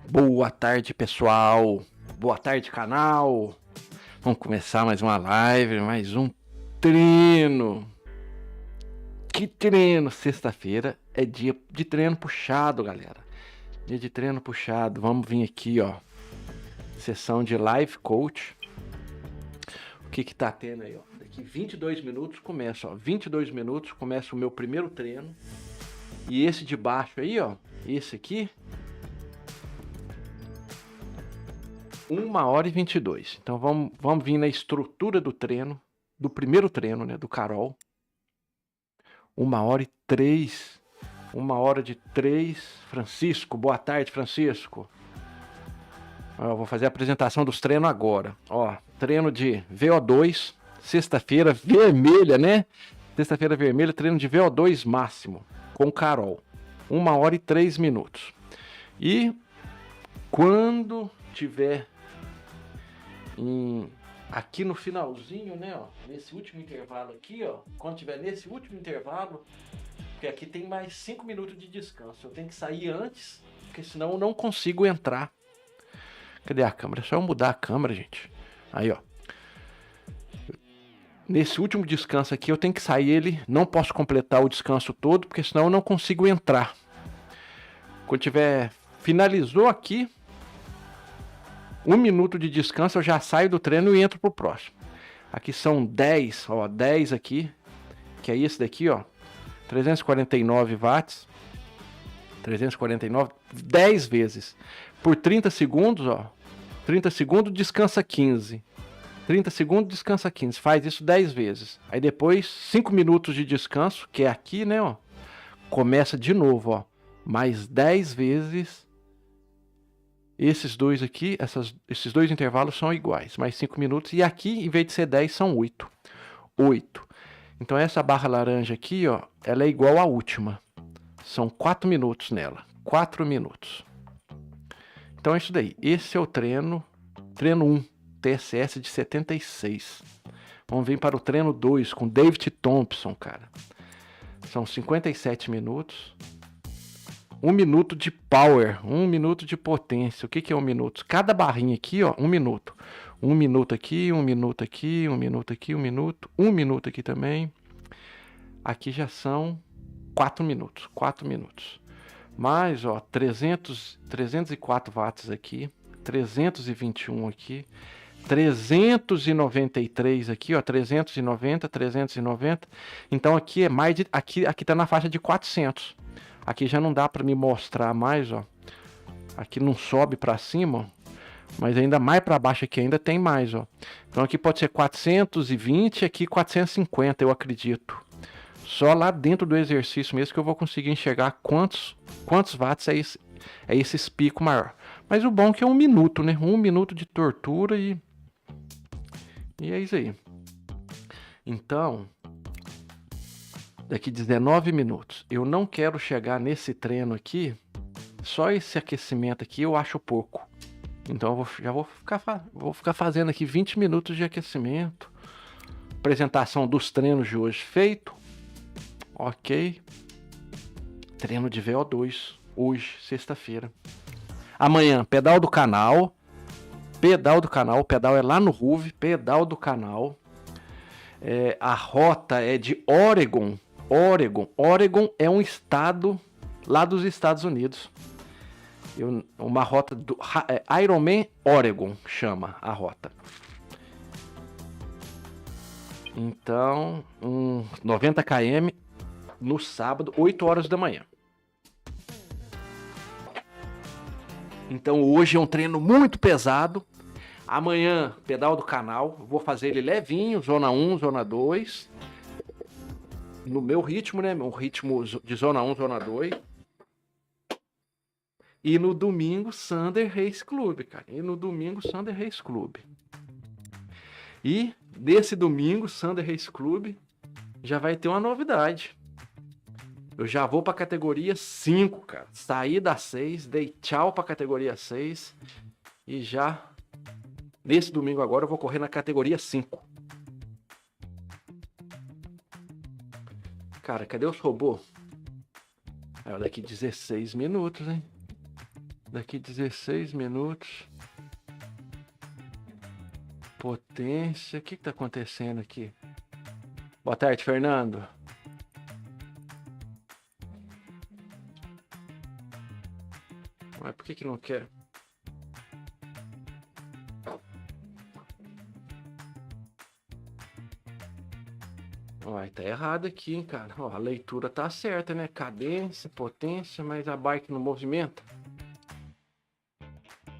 Boa tarde, pessoal. Boa tarde, canal. Vamos começar mais uma live, mais um treino. Que treino? Sexta-feira é dia de treino puxado, galera. Dia de treino puxado. Vamos vir aqui, ó. Sessão de live coach. O que tá tendo aí, ó? Daqui 22 minutos começa, ó. 22 minutos começa o meu primeiro treino. E esse de baixo aí, ó. Esse aqui. 1h22. Então vamos vir na estrutura do treino, do primeiro treino, né, do Carol. 1h03. 1h03. Francisco, boa tarde, Francisco. Eu vou fazer a apresentação dos treinos agora. Ó, treino de Vo2, sexta-feira vermelha, né? Sexta-feira vermelha, treino de Vo2 máximo, com Carol. 1h03. E quando tiver aqui no finalzinho, né, ó, nesse último intervalo aqui, ó, quando tiver nesse último intervalo, porque aqui tem mais 5 minutos de descanso, eu tenho que sair antes, porque senão eu não consigo entrar. Cadê a câmera? É só eu mudar a câmera, gente. Aí, ó. Nesse último descanso aqui eu tenho que sair ele, não posso completar o descanso todo, porque senão eu não consigo entrar. Quando tiver, finalizou aqui, 1 minuto de descanso, eu já saio do treino e entro pro próximo. Aqui são 10, ó, 10 aqui, que é esse daqui, ó, 349 watts, 349, 10 vezes, por 30 segundos, ó, 30 segundos, descansa 15, 30 segundos, descansa 15, faz isso 10 vezes, aí depois 5 minutos de descanso, que é aqui, né, ó, começa de novo, ó, mais 10 vezes. Esses dois aqui, esses dois intervalos são iguais, mais 5 minutos. E aqui, em vez de ser 10, são 8. 8. Então essa barra laranja aqui, ó, ela é igual à última. São 4 minutos nela. 4 minutos. Então é isso daí. Esse é o treino 1, TSS de 76. Vamos vir para o treino 2 com David Thompson, cara. São 57 minutos. 1 minuto de power, 1 minuto de potência. O que é 1 minuto? Cada barrinha aqui, ó, 1 minuto. 1 minuto aqui, 1 minuto aqui, 1 minuto aqui, 1 minuto. 1 minuto aqui também. Aqui já são 4 minutos. 4 minutos. Mais, ó, 304 watts aqui. 321 aqui. 393 aqui, ó, 390, 390. Então aqui é mais de, aqui tá na faixa de 400. Aqui já não dá para me mostrar mais, ó. Aqui não sobe para cima, mas ainda mais para baixo aqui ainda tem mais, ó. Então aqui pode ser 420, aqui 450, eu acredito. Só lá dentro do exercício mesmo que eu vou conseguir enxergar quantos watts é esse pico maior. Mas o bom é que é 1 minuto, né? 1 minuto de tortura e é isso aí. Então, daqui 19 minutos. Eu não quero chegar nesse treino aqui. Só esse aquecimento aqui eu acho pouco. Então eu já vou ficar fazendo aqui 20 minutos de aquecimento. Apresentação dos treinos de hoje feito. Ok. Treino de VO2. Hoje, sexta-feira. Amanhã, pedal do canal. Pedal do canal. O pedal é lá no Ruve. Pedal do canal. A rota é de Oregon. Oregon é um estado lá dos Estados Unidos. Uma rota do Ironman Oregon chama a rota. Então, 90 km no sábado, 8 horas da manhã. Então hoje é um treino muito pesado. Amanhã, pedal do canal, vou fazer ele levinho, zona 1, zona 2. No meu ritmo, né? Meu ritmo de zona 1, zona 2. E no domingo, Sander Race Club, cara. E desse domingo, Sander Race Club, já vai ter uma novidade. Eu já vou pra categoria 5, cara. Saí da 6, dei tchau pra categoria 6. E já, nesse domingo agora, eu vou correr na categoria 5. Cara, cadê os robôs? Daqui 16 minutos, hein? Daqui 16 minutos. Potência. O que tá acontecendo aqui? Boa tarde, Fernando. Mas por que não quer? Uai, tá errado aqui, hein, cara. Ó, a leitura tá certa, né? Cadência, potência, mas a bike não movimenta.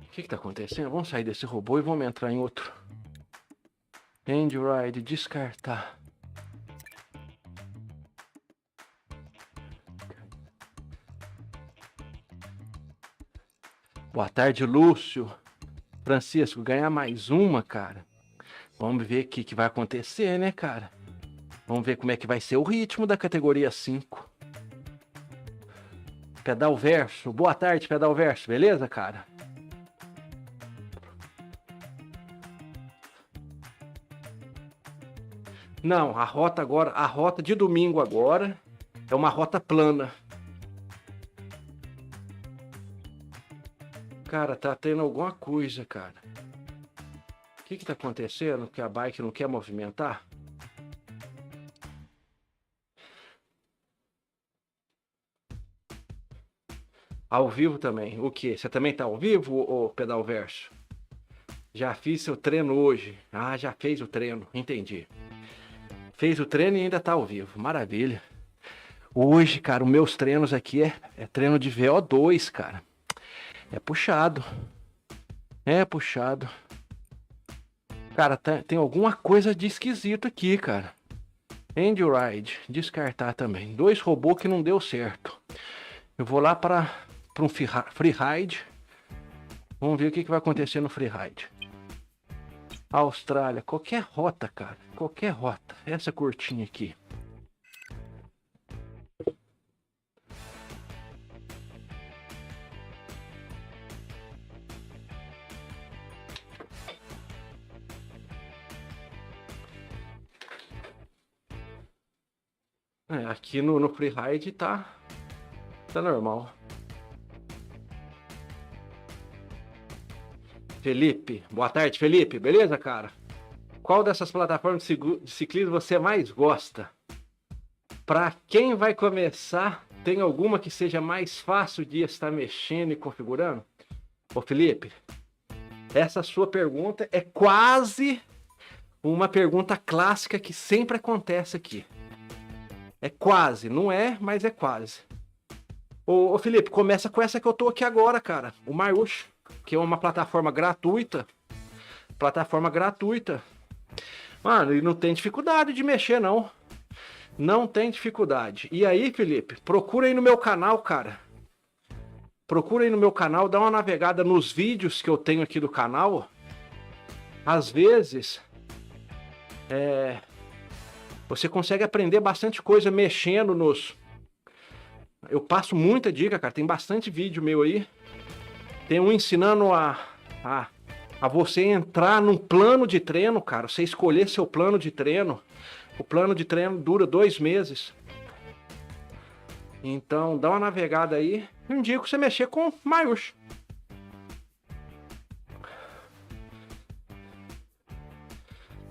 O que tá acontecendo? Vamos sair desse robô e vamos entrar em outro. End ride, descartar. Boa tarde, Lúcio. Francisco, ganhar mais uma, cara. Vamos ver o que vai acontecer, né, cara? Vamos ver como é que vai ser o ritmo da categoria 5. Pedal verso. Boa tarde, pedal verso. Beleza, cara? Não, a rota agora, a rota de domingo agora é uma rota plana. Cara, tá tendo alguma coisa, cara. O que tá acontecendo? Que a bike não quer movimentar? Ao vivo também. O quê? Você também tá ao vivo, ô pedal verso? Já fiz seu treino hoje. Ah, já fez o treino. Entendi. Fez o treino e ainda tá ao vivo. Maravilha. Hoje, cara, os meus treinos aqui é treino de VO2, cara. É puxado. É puxado. Cara, tem alguma coisa de esquisito aqui, cara. End ride. Descartar também. 2 robôs que não deu certo. Eu vou lá para um free ride. Vamos ver o que vai acontecer no free ride. Austrália. Qualquer rota, cara. Qualquer rota. Essa curtinha aqui. Aqui no freeride tá normal. Felipe, boa tarde, Felipe. Beleza, cara? Qual dessas plataformas de ciclismo você mais gosta? Para quem vai começar, tem alguma que seja mais fácil de estar mexendo e configurando? Ô, Felipe, essa sua pergunta é quase uma pergunta clássica que sempre acontece aqui. É quase, não é, mas é quase. Ô Felipe, começa com essa que eu tô aqui agora, cara. O Mywhoosh, que é uma plataforma gratuita. Plataforma gratuita. Mano, e não tem dificuldade de mexer, não. Não tem dificuldade. E aí, Felipe, procura aí no meu canal, cara. Procura aí no meu canal, dá uma navegada nos vídeos que eu tenho aqui do canal. Às vezes, você consegue aprender bastante coisa mexendo nos... Eu passo muita dica, cara. Tem bastante vídeo meu aí. Tem um ensinando a você entrar num plano de treino, cara. Você escolher seu plano de treino. O plano de treino dura 2 meses. Então, dá uma navegada aí. Eu indico você mexer com Mywhoosh.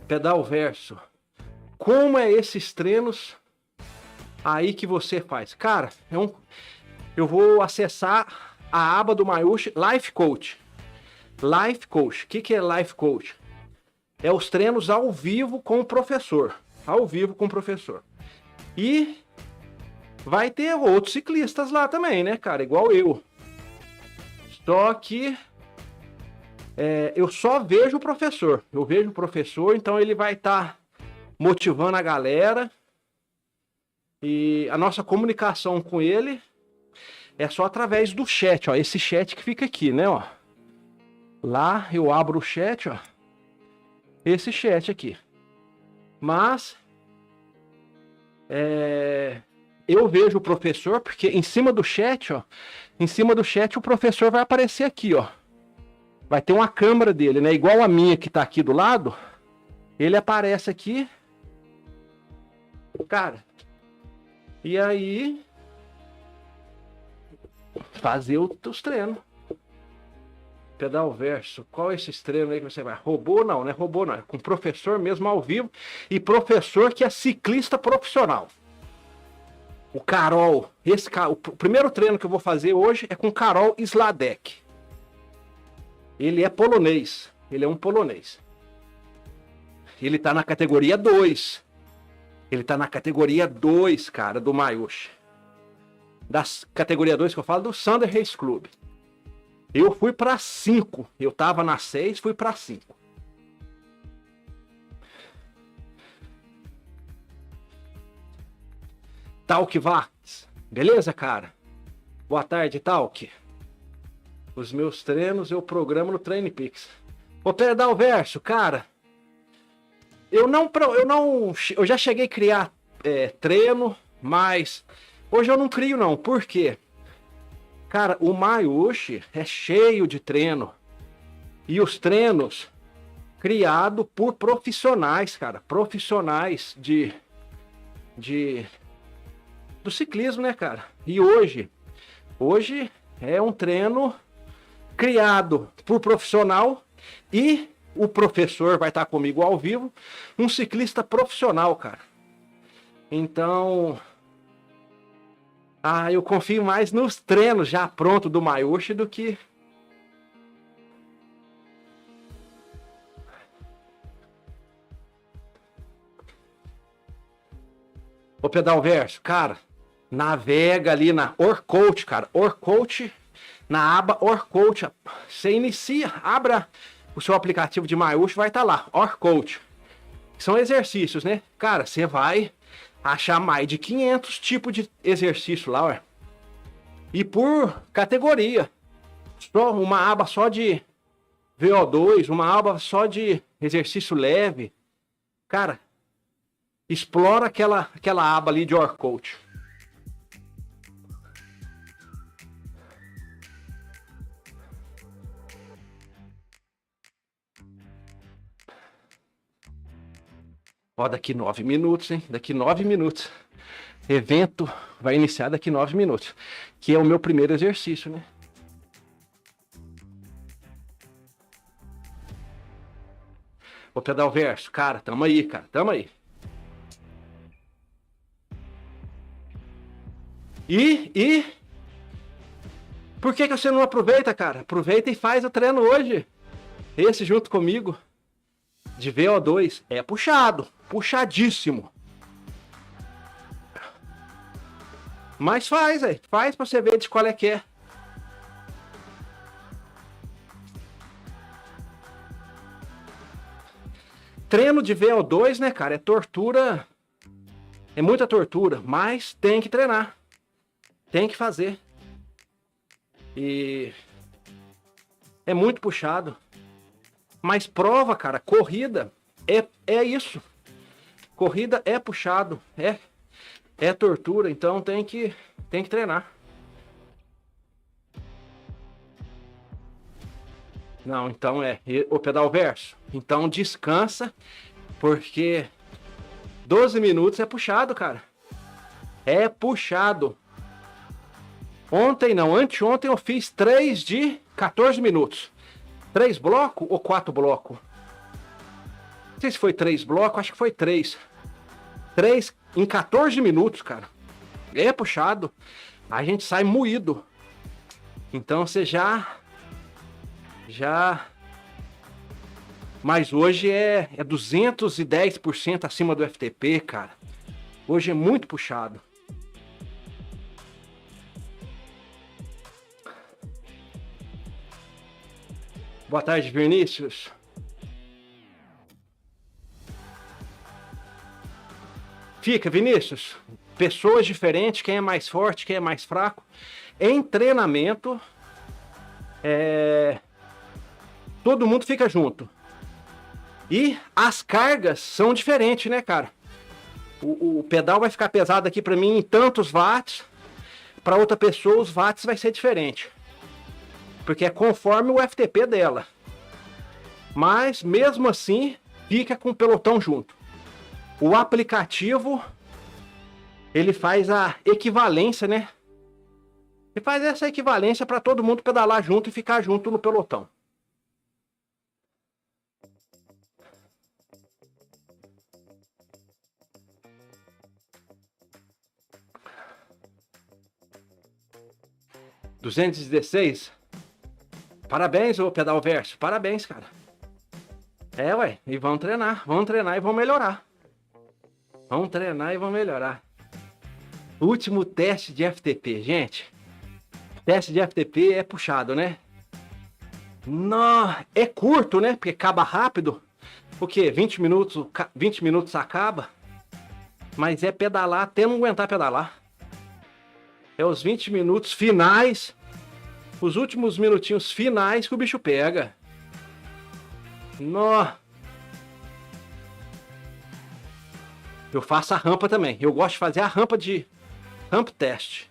Pedal verso. Como é esses treinos aí que você faz? Cara, eu vou acessar a aba do Mywhoosh, Life Coach. Life Coach. O que é Life Coach? É os treinos ao vivo com o professor. Ao vivo com o professor. E vai ter outros ciclistas lá também, né, cara? Igual eu. Só que eu só vejo o professor. Eu vejo o professor, então ele vai estar motivando a galera. E a nossa comunicação com ele é só através do chat, ó. Esse chat que fica aqui, né, ó. Lá eu abro o chat, ó. Esse chat aqui. Mas eu vejo o professor, porque em cima do chat, ó. Em cima do chat o professor vai aparecer aqui, ó. Vai ter uma câmera dele, né? Igual a minha que tá aqui do lado. Ele aparece aqui. Cara. E aí... fazer os treinos. Pedal verso. Qual é esse treino aí que você vai? Robô não, né? Robô não. É com professor mesmo ao vivo. E professor que é ciclista profissional. O Carol. O primeiro treino que eu vou fazer hoje é com Carol Sladek. Ele é polonês. Ele é um polonês. Ele tá na categoria 2. Ele tá na categoria 2, cara, do Mywhoosh. Da categoria 2 que eu falo, do Thunder Race Club. Eu fui pra 5. Eu tava na 6, fui pra 5. Talk Vax. Beleza, cara? Boa tarde, Talk. Os meus treinos eu programo no TrainPix. Ô, Pedal Verso, cara. Eu já cheguei a criar treino, mas hoje eu não crio não. Por quê? Cara, o Mywhoosh é cheio de treino. E os treinos criados por profissionais, cara. Profissionais do ciclismo, né, cara? E hoje é um treino criado por profissional e o professor vai estar comigo ao vivo, um ciclista profissional, cara. Então, eu confio mais nos treinos já prontos do Mywhoosh do que... O Pedal Verso, cara, navega ali na Orkut, cara. Orkut, na aba Orkut, você inicia, abra o seu aplicativo de Mywhoosh, vai estar lá, Orkut. São exercícios, né? Cara, você vai achar mais de 500 tipos de exercício lá, ué. E por categoria. Só uma aba só de VO2, uma aba só de exercício leve. Cara, explora aquela aba ali de Orkut. Ó, daqui 9 minutos, hein? Daqui 9 minutos. Evento vai iniciar daqui 9 minutos. Que é o meu primeiro exercício, né? O Pedal Verso, cara, tamo aí, cara, tamo aí. E por que você não aproveita, cara? Aproveita e faz o treino hoje. Esse junto comigo. De VO2 é puxado, puxadíssimo. Mas faz pra você ver de qual é que é. Treino de VO2, né, cara, é tortura, é muita tortura, mas tem que treinar, tem que fazer. E é muito puxado. Mas prova, cara, corrida é isso. Corrida é puxado, é tortura, então tem que treinar. Não, então o Pedal Verso. Então descansa, porque 12 minutos é puxado, cara. É puxado. Anteontem eu fiz 3 de 14 minutos. 3 blocos ou 4 blocos? Não sei se foi 3 blocos, acho que foi 3. 3 em 14 minutos, cara. É puxado. A gente sai moído. Então você já... Mas hoje é 210% acima do FTP, cara. Hoje é muito puxado. Boa tarde, Vinícius. Fica, Vinícius. Pessoas diferentes, quem é mais forte, quem é mais fraco. Em treinamento, todo mundo fica junto. E as cargas são diferentes, né, cara? O pedal vai ficar pesado aqui para mim em tantos watts. Para outra pessoa, os watts vai ser diferente. Porque é conforme o FTP dela. Mas, mesmo assim, fica com o pelotão junto. O aplicativo, ele faz a equivalência, né? Ele faz essa equivalência para todo mundo pedalar junto e ficar junto no pelotão. 216. Parabéns, ô pedal verso. Parabéns, cara. É, ué. E vamos treinar. Vamos treinar e vamos melhorar. Vamos treinar e vamos melhorar. Último teste de FTP, gente. Teste de FTP é puxado, né? Não, é curto, né? Porque acaba rápido. O quê? 20 minutos acaba. Mas é pedalar até não aguentar pedalar. É os 20 minutos finais. Os últimos minutinhos finais que o bicho pega. Nó. Eu faço a rampa também. Eu gosto de fazer a rampa de ramp test.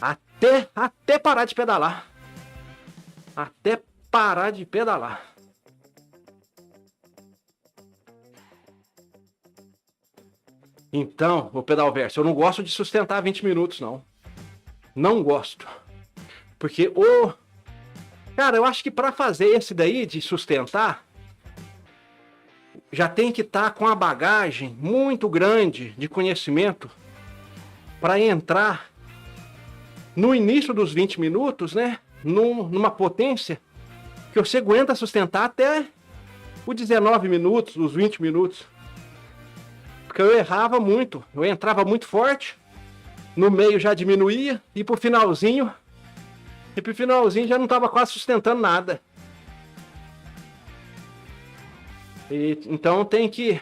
Até parar de pedalar. Até parar de pedalar. Então, o pedal verso, eu não gosto de sustentar 20 minutos, não. Não gosto. Porque cara, eu acho que para fazer esse daí de sustentar, já tem que estar com a bagagem muito grande de conhecimento para entrar no início dos 20 minutos, né? Numa potência que você aguenta sustentar até os 19 minutos, os 20 minutos. Porque eu errava muito, eu entrava muito forte, no meio já diminuía, e pro finalzinho já não estava quase sustentando nada. Então tem que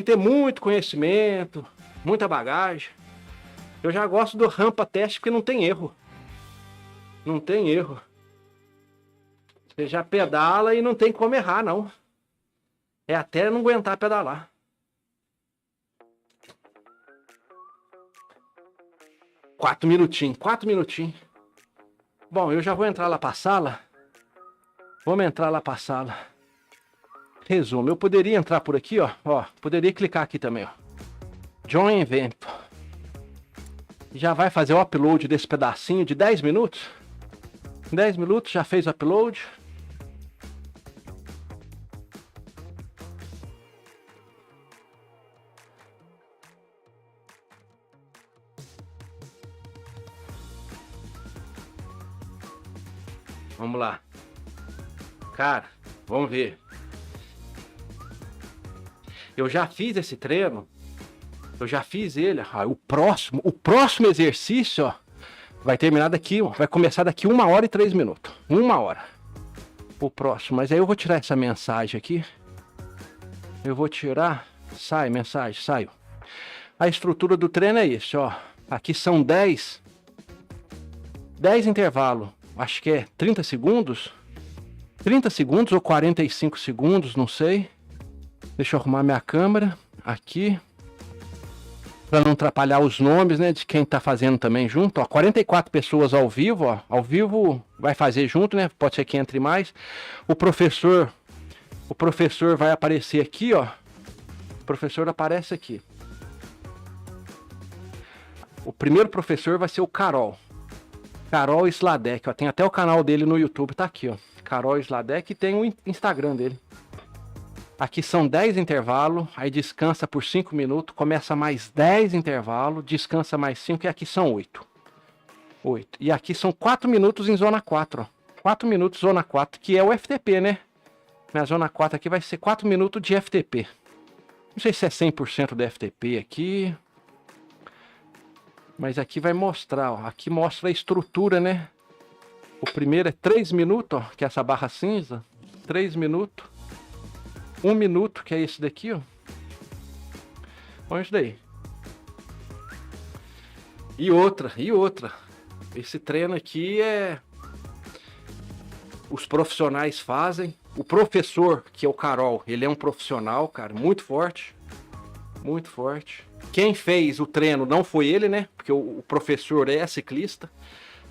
ter muito conhecimento, muita bagagem. Eu já gosto do rampa teste porque não tem erro. Não tem erro. Você já pedala e não tem como errar, não. É até não aguentar pedalar. Quatro minutinhos. Bom, eu já vou entrar lá pra sala. Vamos entrar lá pra sala. Resumo, eu poderia entrar por aqui, ó. Poderia clicar aqui também, ó. Join evento. Já vai fazer o upload desse pedacinho de 10 minutos. 10 minutos, já fez o upload. Vamos lá. Cara, vamos ver. Eu já fiz esse treino. Eu já fiz ele. O próximo exercício, ó, vai terminar daqui, ó, vai começar daqui 1 hora e 3 minutos. 1 hora. O próximo. Mas aí eu vou tirar essa mensagem aqui. Eu vou tirar. Sai, mensagem, saio. A estrutura do treino é isso, ó. Aqui são 10 intervalos. Acho que é 30 segundos. 30 segundos ou 45 segundos, não sei. Deixa eu arrumar minha câmera. Aqui. Para não atrapalhar os nomes, né, de quem tá fazendo também junto. Ó, 44 pessoas ao vivo, ó. Ao vivo vai fazer junto, né? Pode ser que entre mais. O professor vai aparecer aqui, ó. O professor aparece aqui. O primeiro professor vai ser o Carol Sladek, ó. Tem até o canal dele no YouTube, tá aqui, ó. Carol Sladek, e tem o Instagram dele. Aqui são 10 intervalos, aí descansa por 5 minutos, começa mais 10 intervalos, descansa mais 5, e aqui são 8. E aqui são 4 minutos em zona 4, ó. 4 minutos zona 4, que é o FTP, né? Minha zona 4 aqui vai ser 4 minutos de FTP. Não sei se é 100% do FTP aqui. Mas aqui vai mostrar, ó. Aqui mostra a estrutura, né? O primeiro é 3 minutos, ó, que é essa barra cinza. 3 minutos. 1 minuto, que é esse daqui, ó. Olha isso daí. E outra. Esse treino aqui é... Os profissionais fazem. O professor, que é o Carol, ele é um profissional, cara, muito forte. Muito forte. Quem fez o treino não foi ele, né? Porque o professor é ciclista.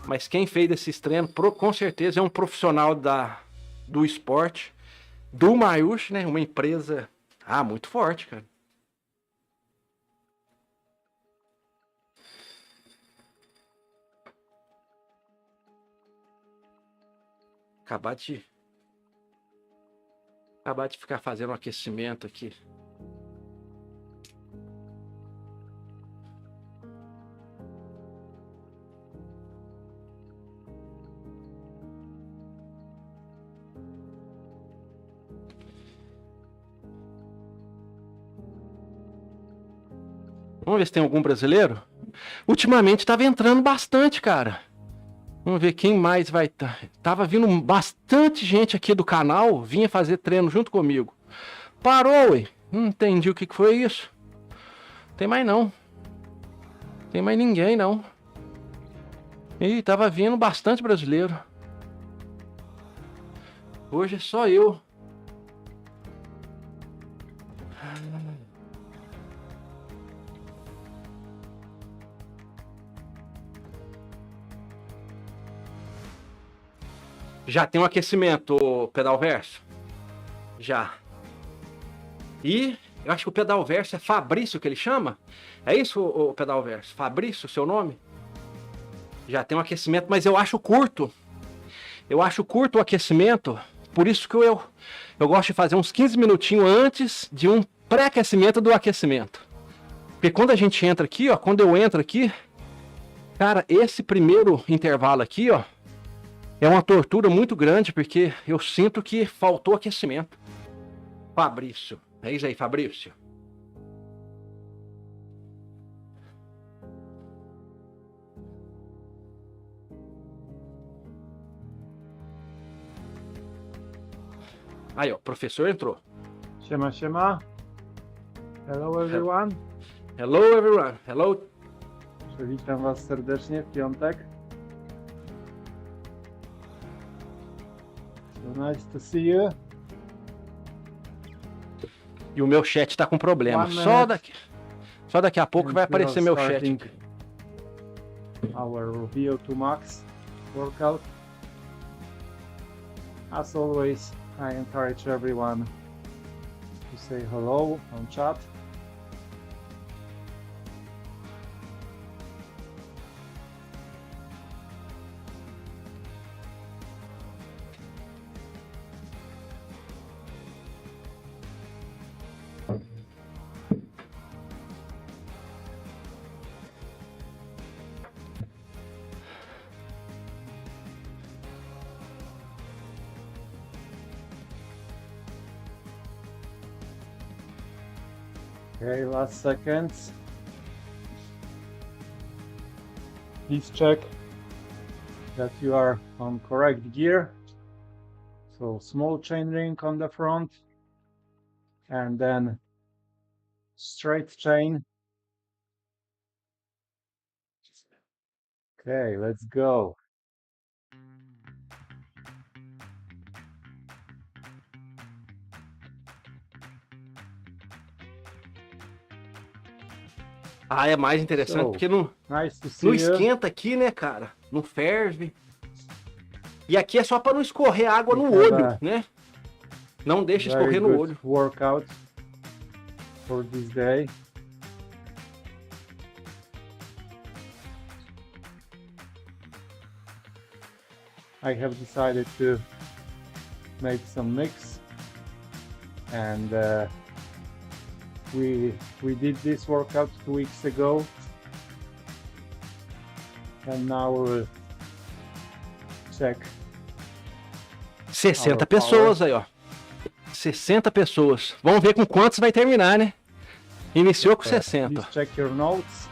Mas quem fez esses treinos, com certeza, é um profissional do esporte. Do Mywhoosh, né? Uma empresa... muito forte, cara. Acabar de ficar fazendo um aquecimento aqui. Vamos ver se tem algum brasileiro. Ultimamente tava entrando bastante, cara. Vamos ver quem mais vai estar. Tava vindo bastante gente aqui do canal, vinha fazer treino junto comigo. Parou, ué. Não entendi o que foi isso. Tem mais não. Tem mais ninguém, não. Ih, tava vindo bastante brasileiro. Hoje é só eu. Já tem um aquecimento, o pedal verso? Já. E eu acho que o pedal verso é Fabrício que ele chama? É isso, o pedal verso? Fabrício, seu nome? Já tem um aquecimento, mas eu acho curto. Eu acho curto o aquecimento, por isso que eu gosto de fazer uns 15 minutinhos antes de um pré-aquecimento do aquecimento. Porque quando a gente entra aqui, ó, quando eu entro aqui, cara, esse primeiro intervalo aqui, ó, é uma tortura muito grande, porque eu sinto que faltou aquecimento. Fabrício. É isso aí, Fabrício. Aí, ó, o professor entrou. Siema, siema. Hello everyone. Hello, everyone. Hello. Witam Was serdecznie w piątek. So nice to see you. E o meu chat tá com problema. Só daqui a pouco vai aparecer meu chat. Our Vo2Max workout. As always, I encourage everyone to say hello on chat. Okay, last seconds. Please check that you are on correct gear. So small chain ring on the front and then straight chain. Okay, let's go. Ah, é mais interessante, porque não esquenta aqui, né, cara? Não ferve. E aqui é só para não escorrer água no olho, né? Não deixa escorrer no olho. Workout for this day. I have decided to make some mix, and we did this workout 2 weeks ago, and now we'll check 60 pessoas aí, ó. 60 pessoas. Vamos ver com quantos vai terminar, né? Iniciou com 60. Please check your notes.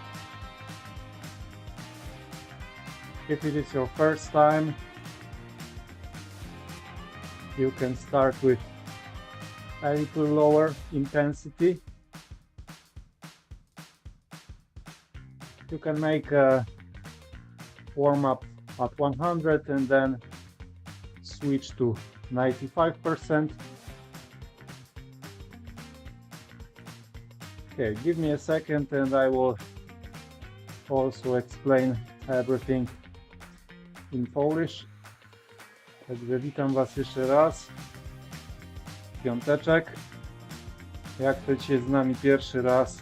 If it is your first time, you can start with a little lower intensity. You can make a warm-up at 100 and then switch to 95%. Okay, give me a second and I will also explain everything in Polish. Także witam Was jeszcze raz. Piąteczek. Jak ktoś jest z nami pierwszy raz,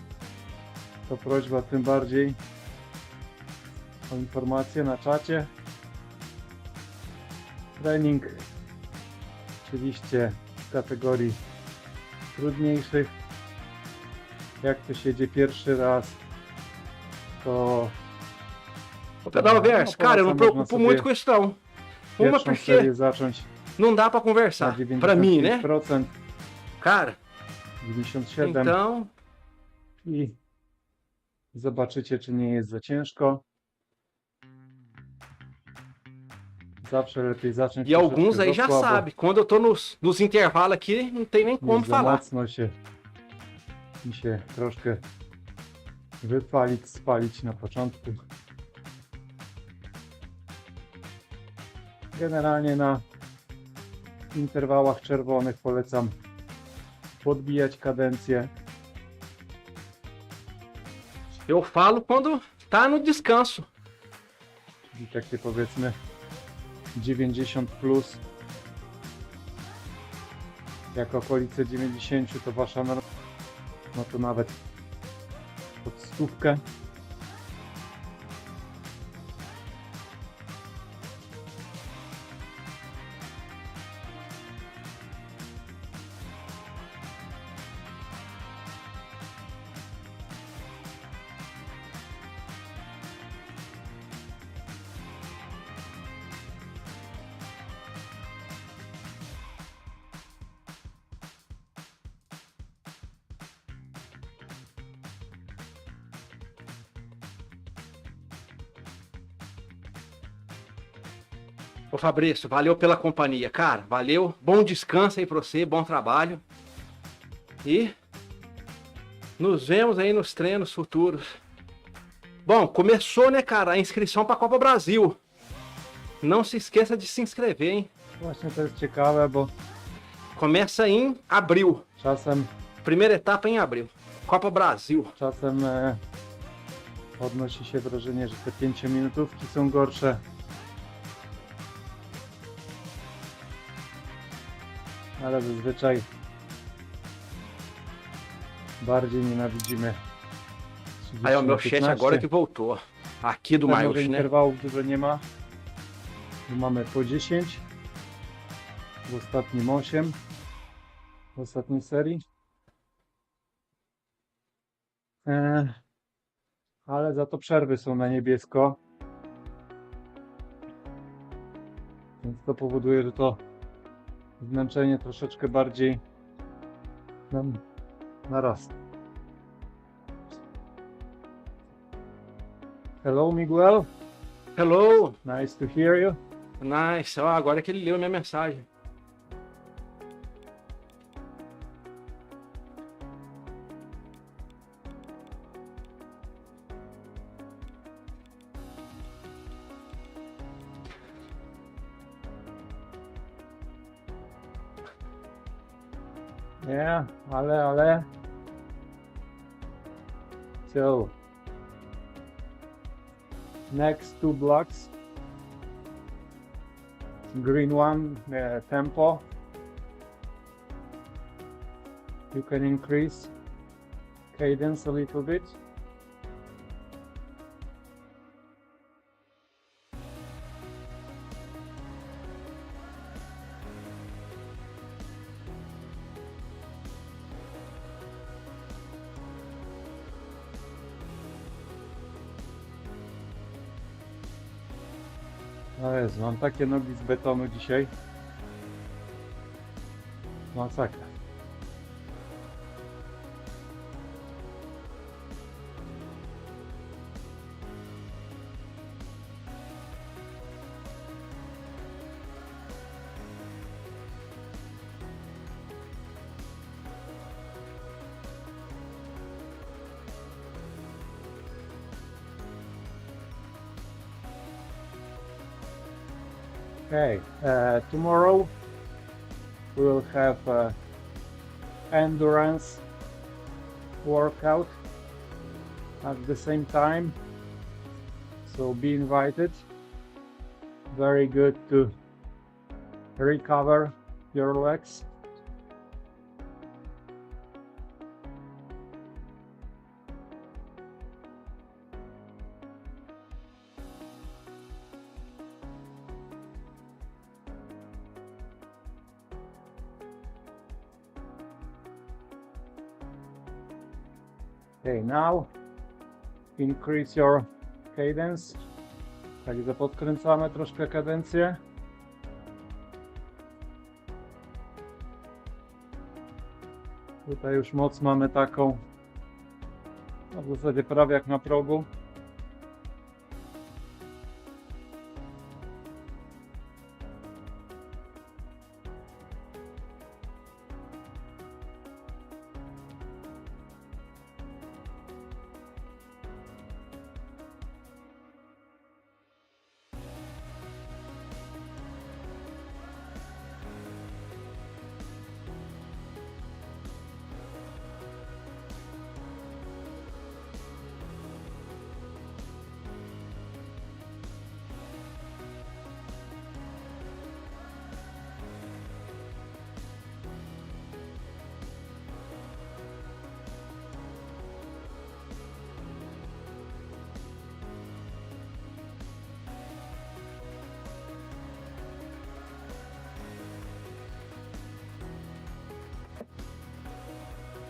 to prośba tym bardziej o informacje na czacie. Trening oczywiście w kategorii trudniejszych. Jak ktoś jedzie pierwszy raz, to... O pedal verso, cara, eu não preocupo muito com isso não. Uma porque não dá pra conversar, pra mim, né? Cara, 97 então... I Zobaczycie, czy nie jest za ciężko. Zawsze lepiej zacząć E alguns troszeczkę aí za já słabo, sabe, quando eu tô nos intervalos aqui, não tem nem como niż za falar. mocno i się troszkę wypalić, spalić na początku. Generalnie na interwałach czerwonych polecam podbijać kadencję. Eu falo quando tá no descanso. Czyli takie powiedzmy 90 plus. Jak okolice 90 to wasza norma, no to nawet pod 100. Ô Fabrício, valeu pela companhia, cara. Valeu. Bom descanso aí pra você, bom trabalho. E nos vemos aí nos treinos futuros. Bom, começou, né, cara, a inscrição pra Copa Brasil. Não se esqueça de se inscrever, hein? Właśnie to jest ciekawe, bo Começa em abril. czasem Primeira etapa em abril. Copa Brasil. odnosi się wrażenie, że te 5-minutówki są gorsze. Ale zazwyczaj bardziej nienawidzimy Aí, ó, meu chat agora que voltou. Aqui do Mywhoosh, né? Interwałów dużo nie ma. Tu mamy po 10. W ostatnim 8. W ostatniej serii. Ale za to przerwy są na niebiesko. Więc to powoduje, że to zmęczenie troszeczkę bardziej nam narasta. Hello, Miguel. Hello. Nice to hear you. Nice. Ó, agora que ele leu minha mensagem. Yeah, ale. So, next 2 blocks. Green one, tempo. You can increase cadence a little bit. O Jezu, mam takie nogi z betonu dzisiaj. Masakra. Okay, tomorrow we will have endurance workout at the same time, so be invited. Very good to recover your legs. Okay, now increase your cadence. Także podkręcamy troszkę kadencję. Tutaj już moc mamy taką No, w zasadzie prawie jak na progu.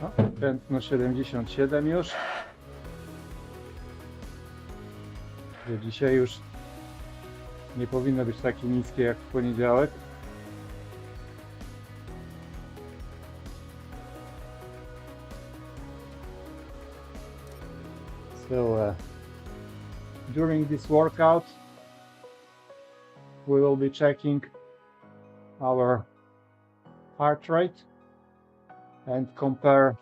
No, prędkość 77 już. Że dzisiaj już nie powinno być takie niskie jak w poniedziałek. So during this workout we will be checking our heart rate and compare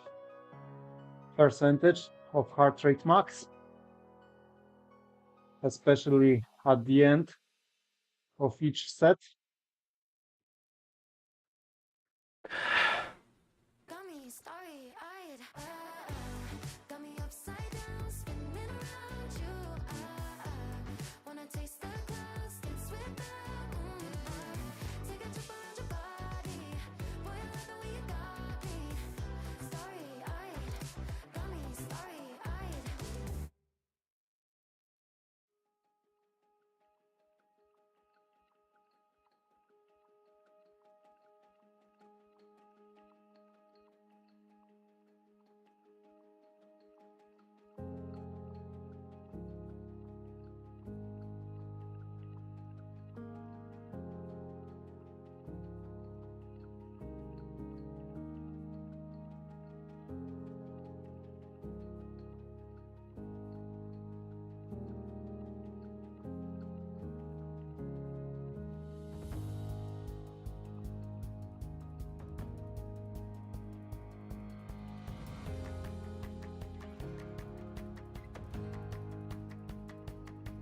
percentage of heart rate max, especially at the end of each set.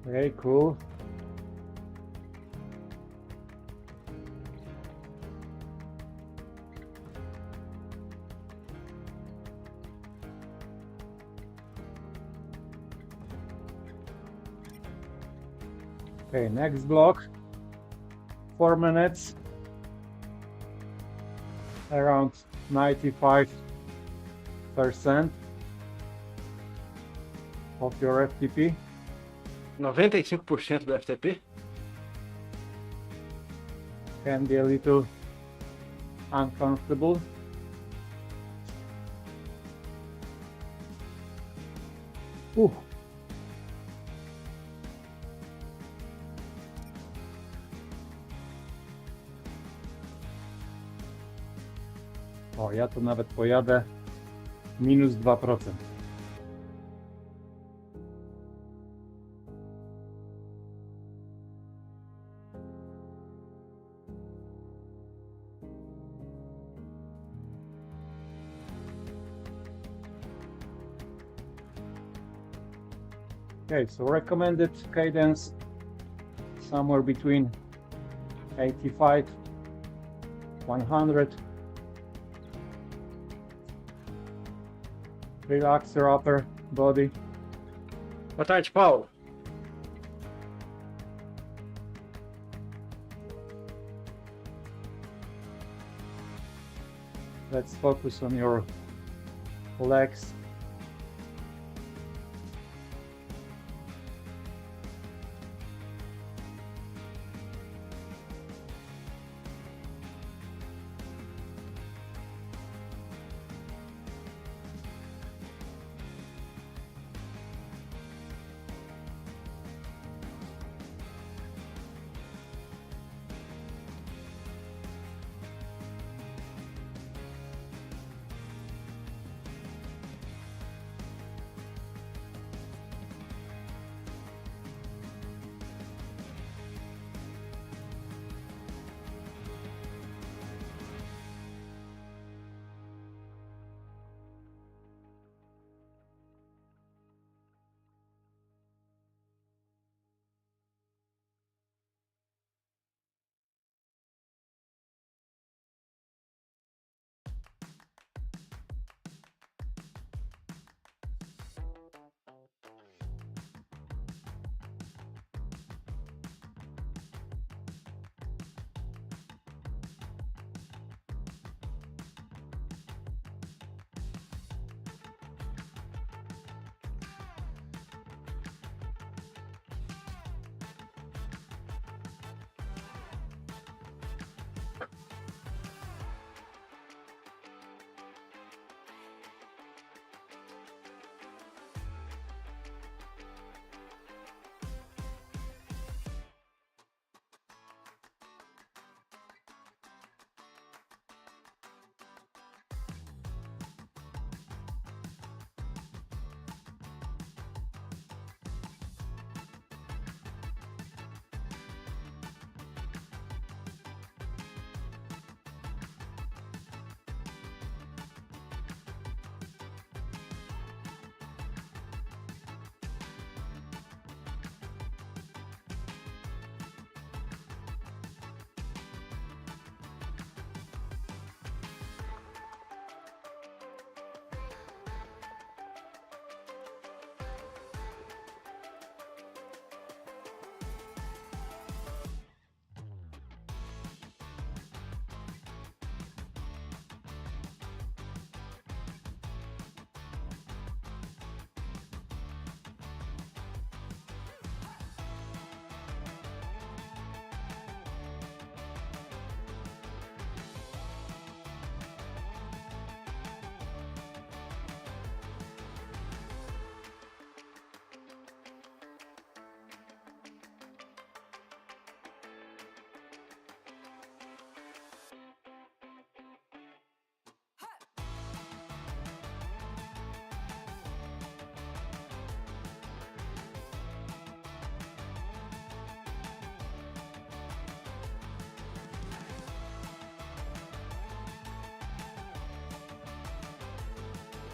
Okay, cool. Okay, next block, 4 minutes, around 95% of your FTP. 95% do FTP? Can be a little uncomfortable. O, ja tu nawet pojadę minus 2%. Okay, so recommended cadence somewhere between 85, 100. Relax your upper body. Boa tarde, Paulo. Let's focus on your legs.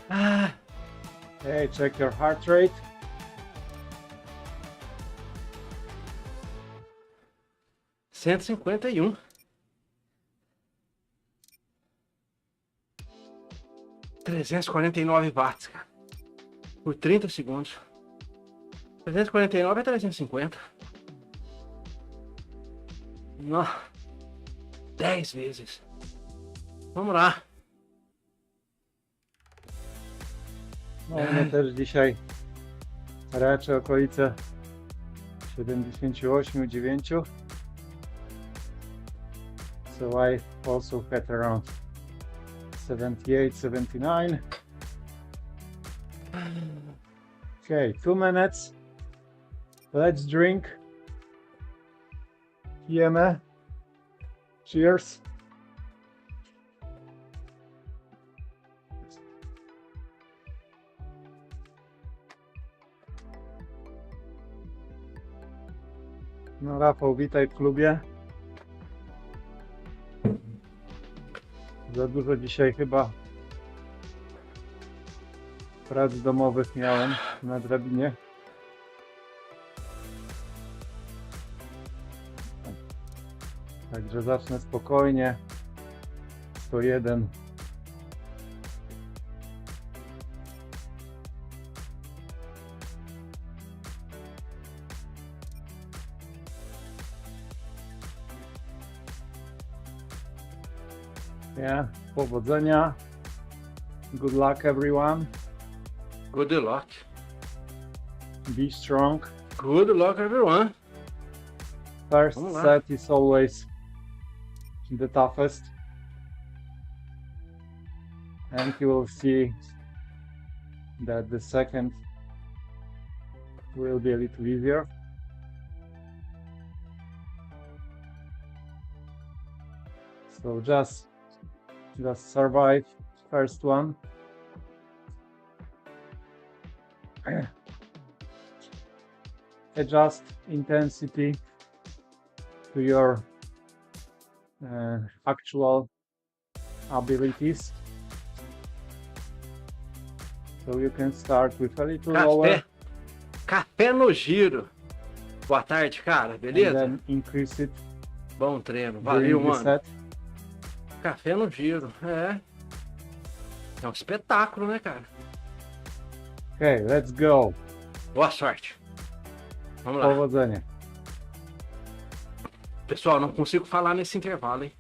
Ah, Okay, check your heart rate. cento e 151. 349 watts, cara. Por 30 segundos. 349 é 350. Nossa. 10 vezes. Vamos lá. No mnie też dzisiaj raczej okolice 78-9. So I also had around 78-79. Okay, 2 minutes. Let's drink. Pijemy. Cheers. No Rafał, witaj w klubie. Za dużo dzisiaj chyba prac domowych miałem na drabinie. Także zacznę spokojnie. 101. Yeah, powodzenia. Good luck everyone. Good luck. Be strong. Good luck, everyone. First Vamos lá. set is always the toughest. And you will see that the second will be a little easier. So just survive first one. Adjust intensity to your actual abilities. So you can start with a little lower Café no giro. Boa tarde, cara. and Beleza? then increase it Bom treino. during Valeu, the mano. set. Café no giro. É. É um espetáculo, né, cara? Okay, let's go. Boa sorte. Vamos lá. Powodzenia. Pessoal, não consigo falar nesse intervalo, hein?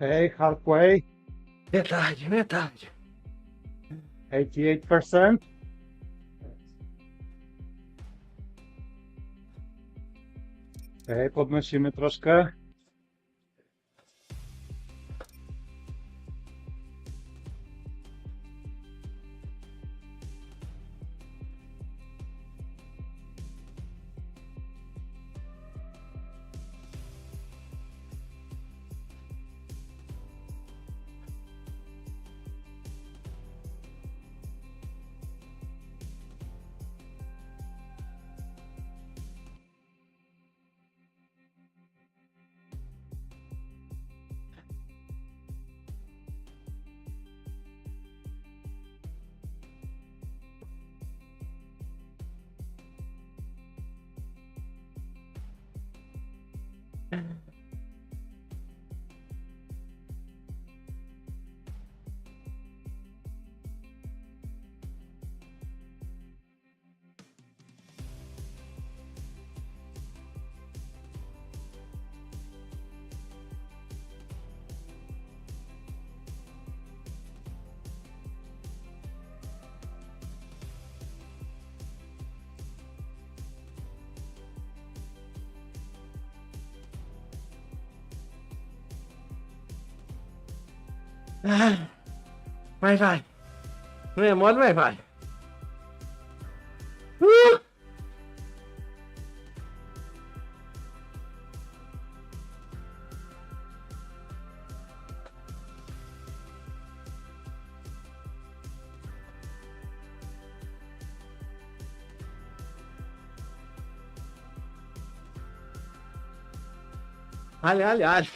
Okay, halfway, Metade, metade. 88%. Okay, podnosimy troszkę. Ah, mas vai. Não é mole, mas vai. Uh! Aliás.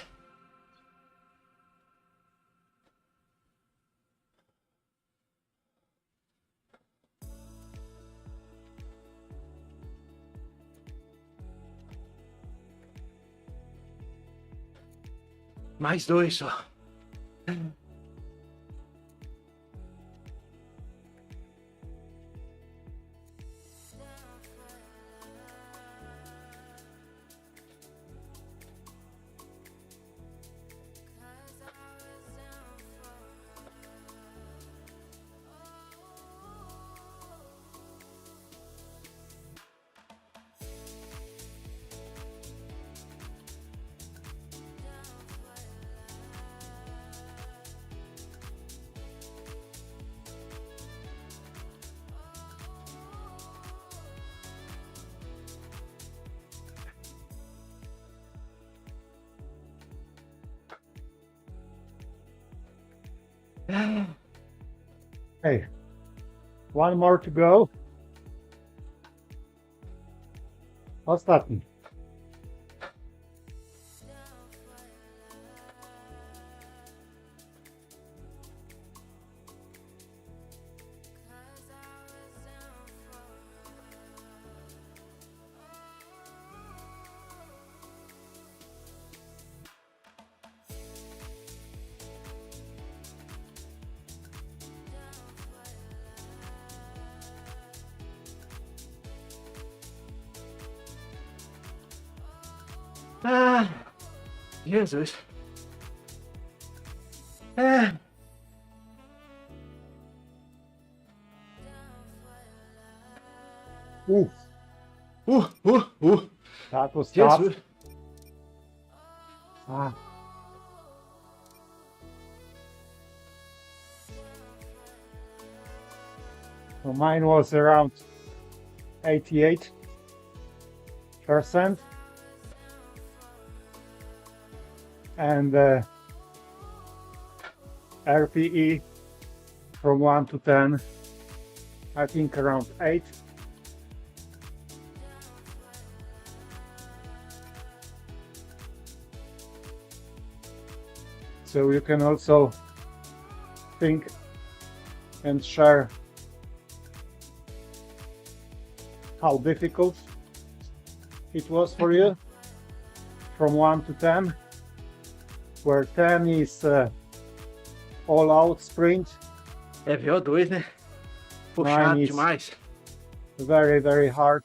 Mais 2 só. Okay, one more to go. Ostatni. Ah, Jesus. Ah. That was tough. Jesus. So mine was around 88%. And RPE from 1 to 10, I think around 8. So you can also think and share how difficult it was for you from 1 to 10, where 10 is all out sprint. É VO2, né? Puxado Mine is demais. very, very hard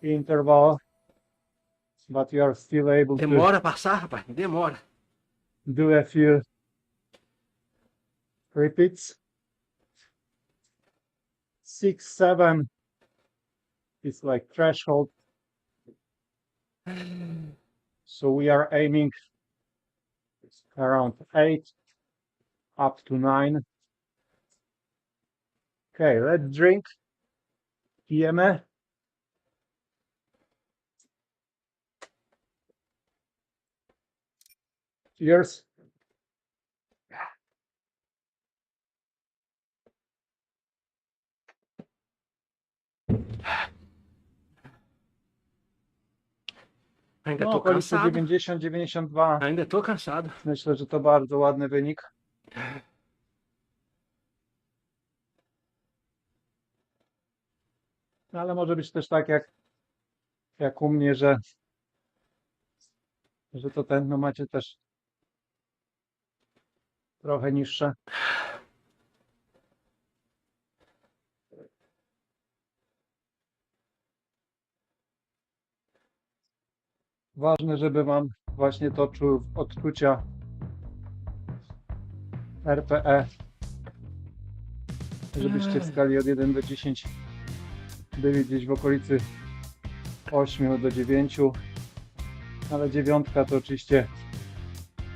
interval, but you are still able to. Demora a passar, rapaz. Demora. do a few repeats. 6, 7 is like threshold. So we are aiming around 8 up to 9. Okay, let's drink. Pijemy. Cheers. Ainda No, tô okolice cansado. 90-92. Ainda tô cansado. Myślę, że to bardzo ładny wynik. No, ale może być też tak jak u mnie, że to tętno macie też trochę niższe. Ważne, żeby Wam właśnie to odczucia RPE, żebyście w skali od 1 do 10 byli gdzieś w okolicy 8 do 9, ale 9 to oczywiście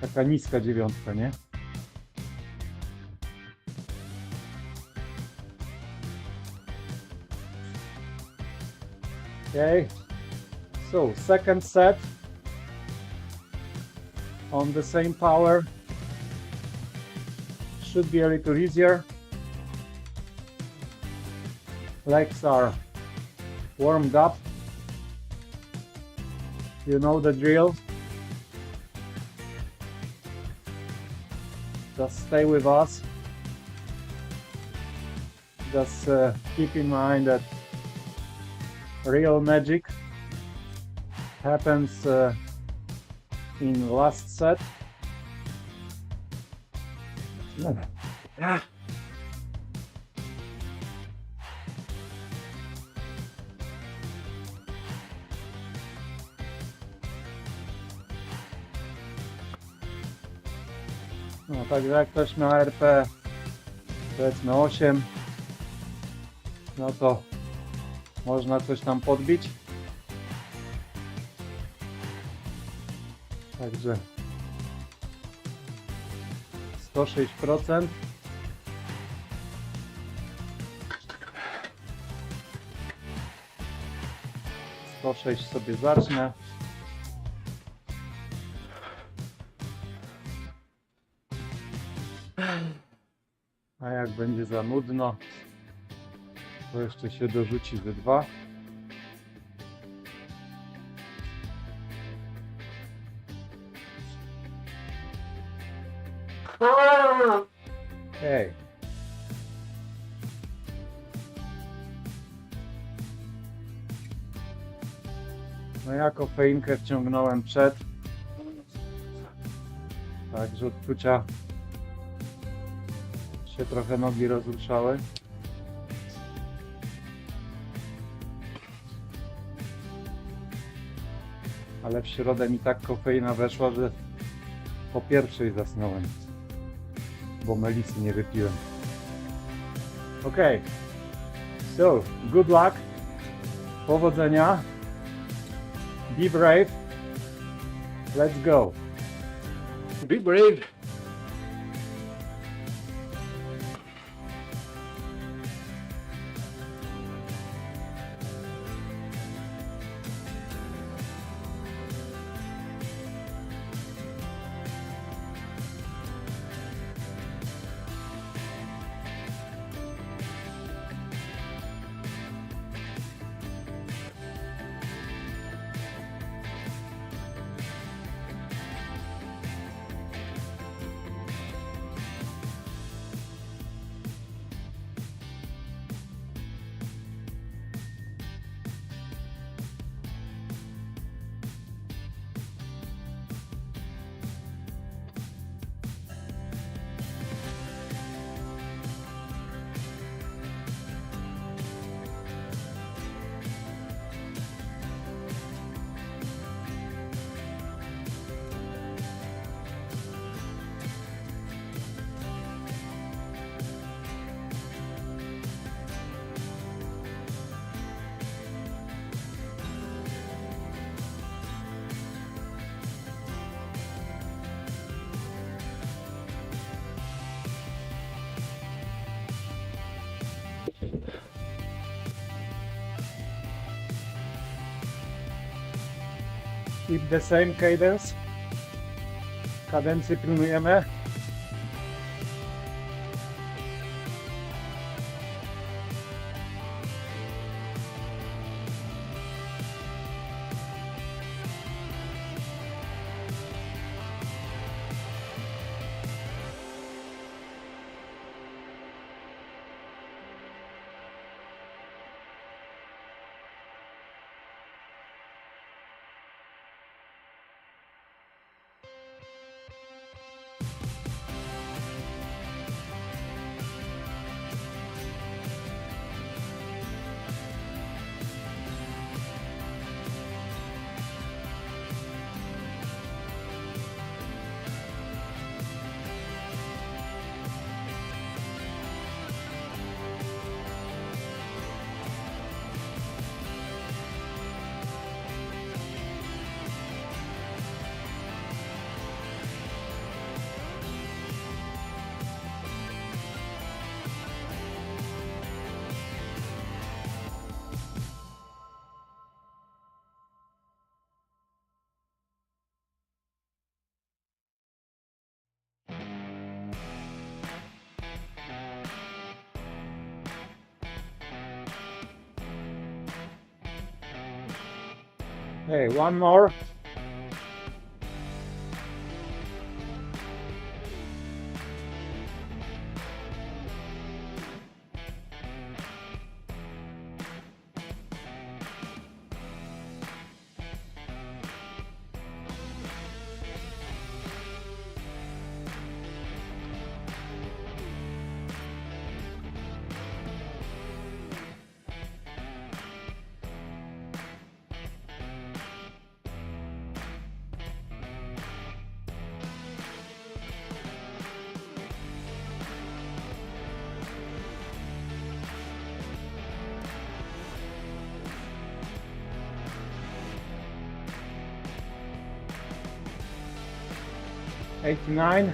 taka niska 9, nie? Okay, so second set on the same power, should be a little easier. Legs are warmed up. You know the drill. Just stay with us. Just keep in mind that real magic happens in last set. No także jak ktoś ma RP powiedzmy 8, no to można coś tam podbić. Także 106%. Sobie zacznę. A jak będzie za nudno, to jeszcze się dorzuci ze 2. Hej. No ja kofeinkę wciągnąłem przed. Także odczucia się trochę nogi rozruszały. Ale w środę mi tak kofeina weszła, że po pierwszej zasnąłem, bo melisy nie wypiłem. Ok, so good luck, powodzenia, be brave, let's go. Be brave. Keep the same cadence. Kadencję pilnujemy. Okay, one more. $89.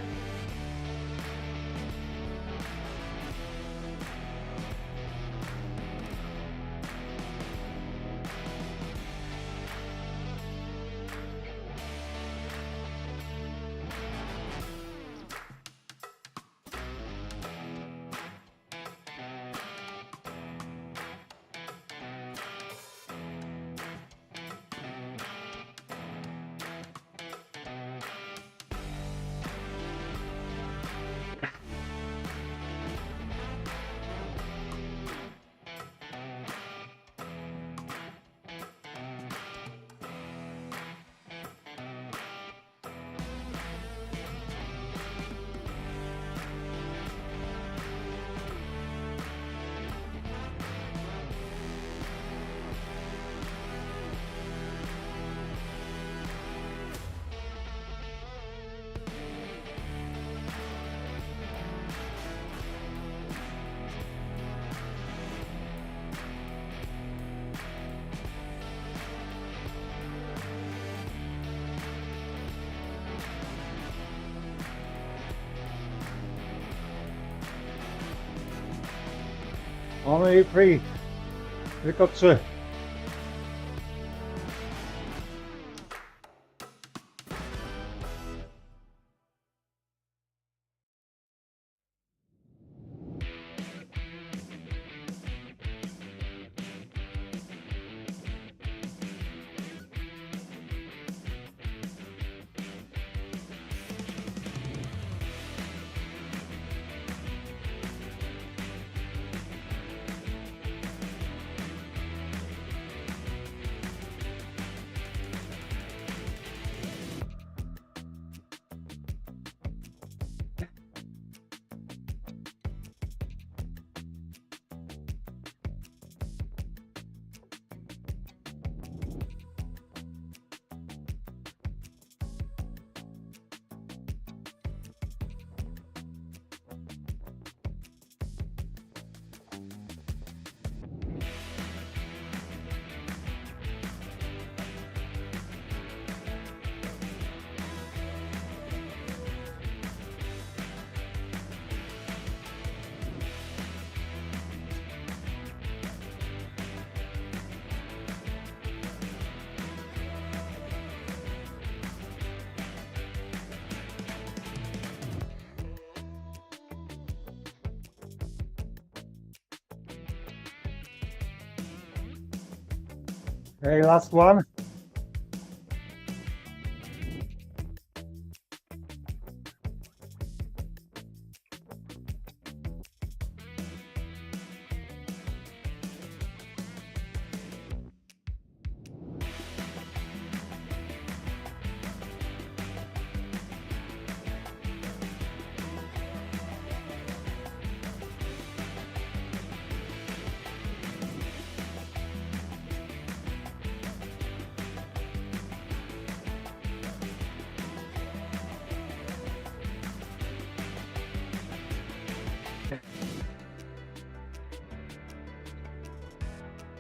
Only three. Tylko 3. Okay, last one.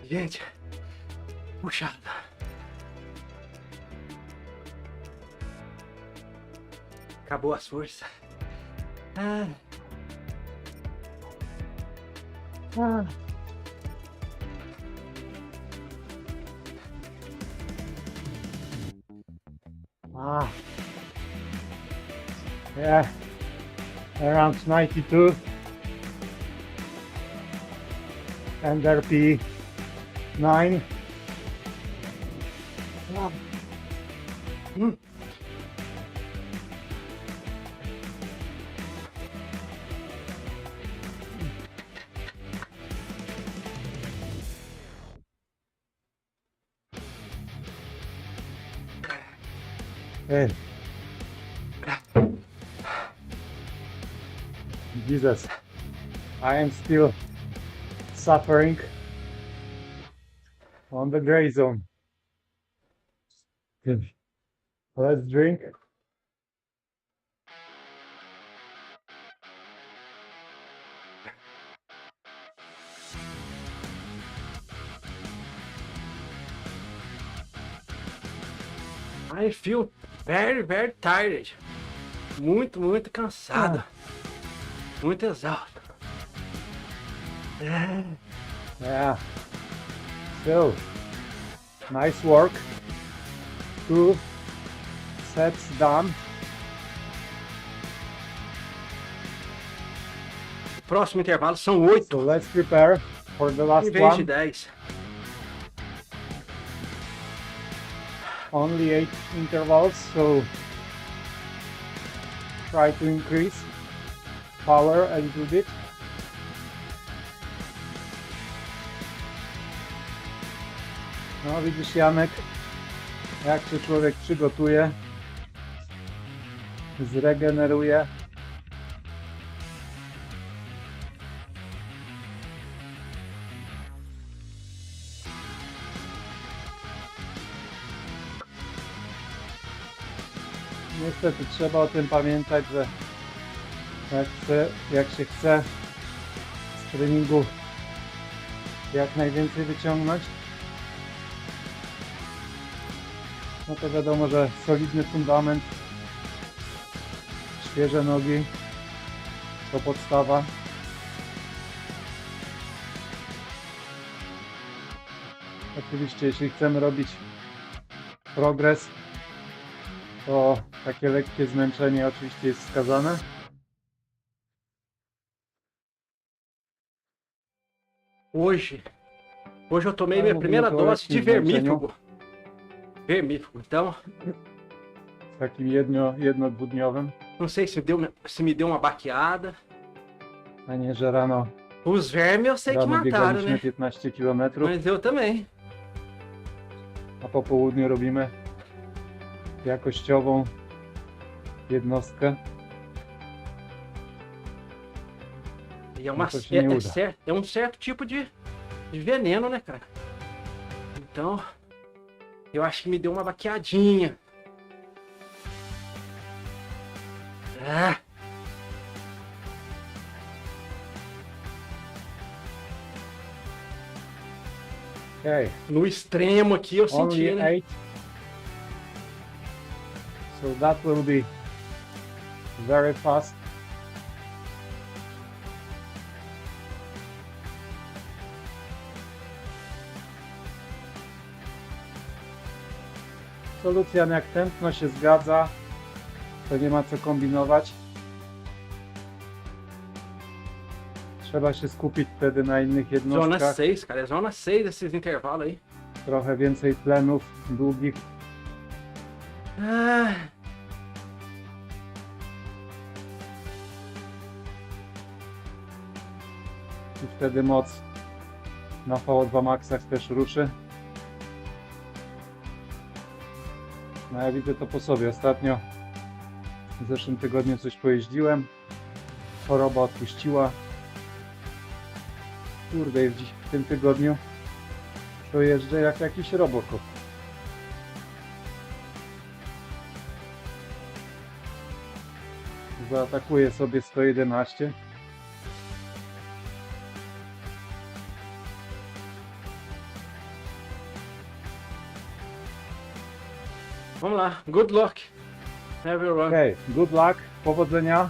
Gente, puxado. Acabou as forças. Ah. Ah. Ah. Yeah. Around 92. And RP 9. Ah. Hey. Jesus, I am still suffering on the gray zone. Good. Let's drink. I feel very, very tired. Muito, muito cansado. Muito exausto. Yeah. So, nice work. 2 sets done. Próximo intervalo são 8 So let's prepare for the last em vez de one. 10. Only 8 intervals, so try to increase power a little bit. No widzisz, Janek, jak się człowiek przygotuje, zregeneruje. Niestety trzeba o tym pamiętać, że jak się chce z treningu jak najwięcej wyciągnąć, no to wiadomo, że solidny fundament, świeże nogi to podstawa. Oczywiście jeśli chcemy robić progres, to takie lekkie zmęczenie oczywiście jest wskazane. Hoje eu tomei minha primeira dose de vermífugo. Então, Takim jedno-dwudniowym, não sei se me deu uma baqueada. a nie, że rano Os vermes eu sei que mataram, biegaliśmy né? 15 km, Mas eu também. a po południu robimy jakościową jednostkę. E é, Não se me uda. é um certo tipo de veneno, né, cara? Então, eu acho que me deu uma baqueadinha. Ah. Okay, No extremo aqui eu only senti, né? 8. So that will be very fast. Solucja, jak tętno się zgadza, to nie ma co kombinować. Trzeba się skupić wtedy na innych Zona jednostkach. 6, cara. É zona 6 esses intervalos aí. trochę więcej plenów długich. I wtedy moc na Vo2Maxach też ruszy. No ja widzę to po sobie. Ostatnio w zeszłym tygodniu coś pojeździłem. Choroba odpuściła. Kurde, i w tym tygodniu to jeżdżę jak jakiś robokop. Zaatakuję sobie 111. Vamos lá, good luck, everyone. Okej, good luck, powodzenia.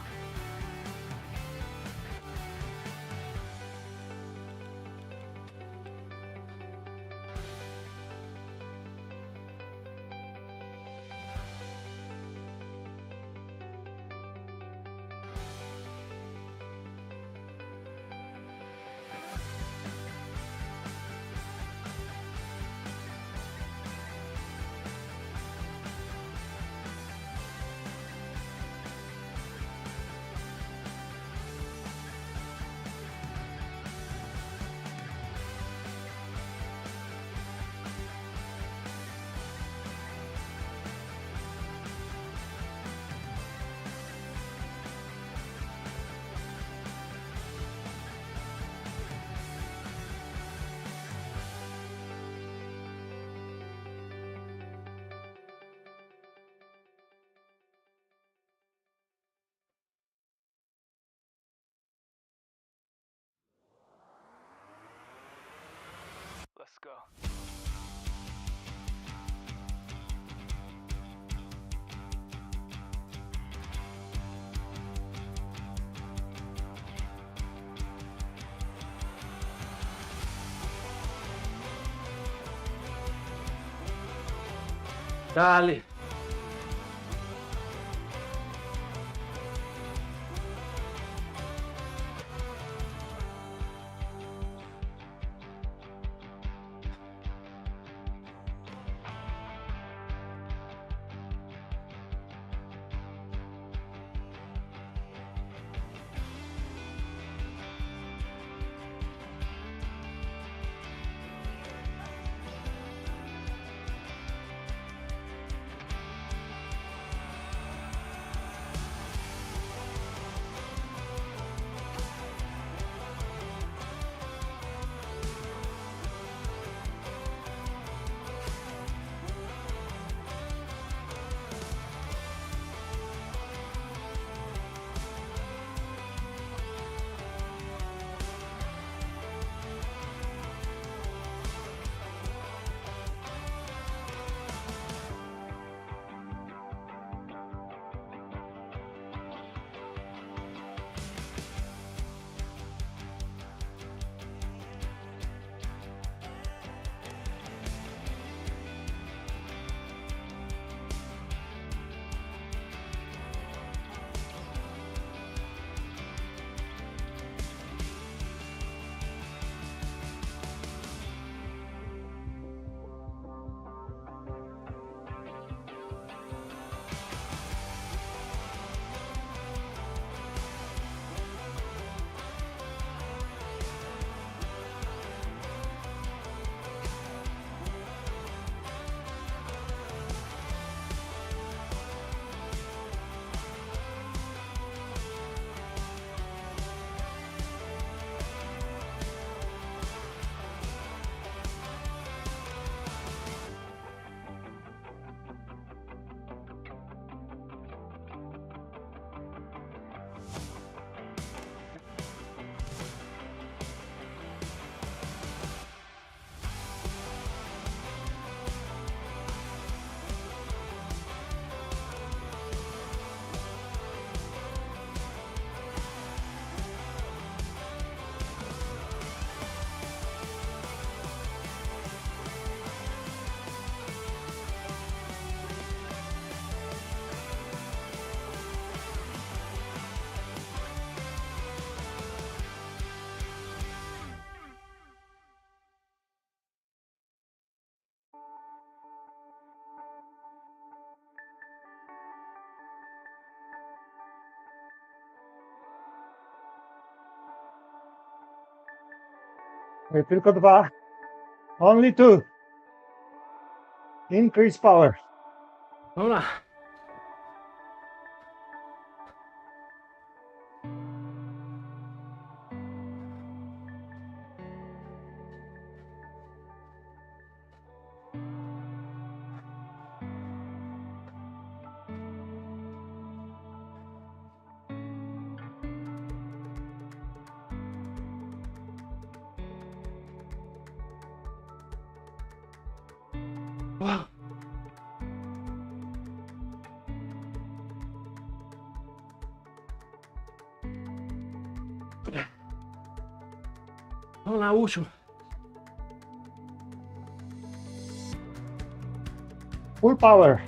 Let's go. Dale. Tylko 2. Only 2. Increase power. Vamos lá. Uau. Vamos lá, último. Full power.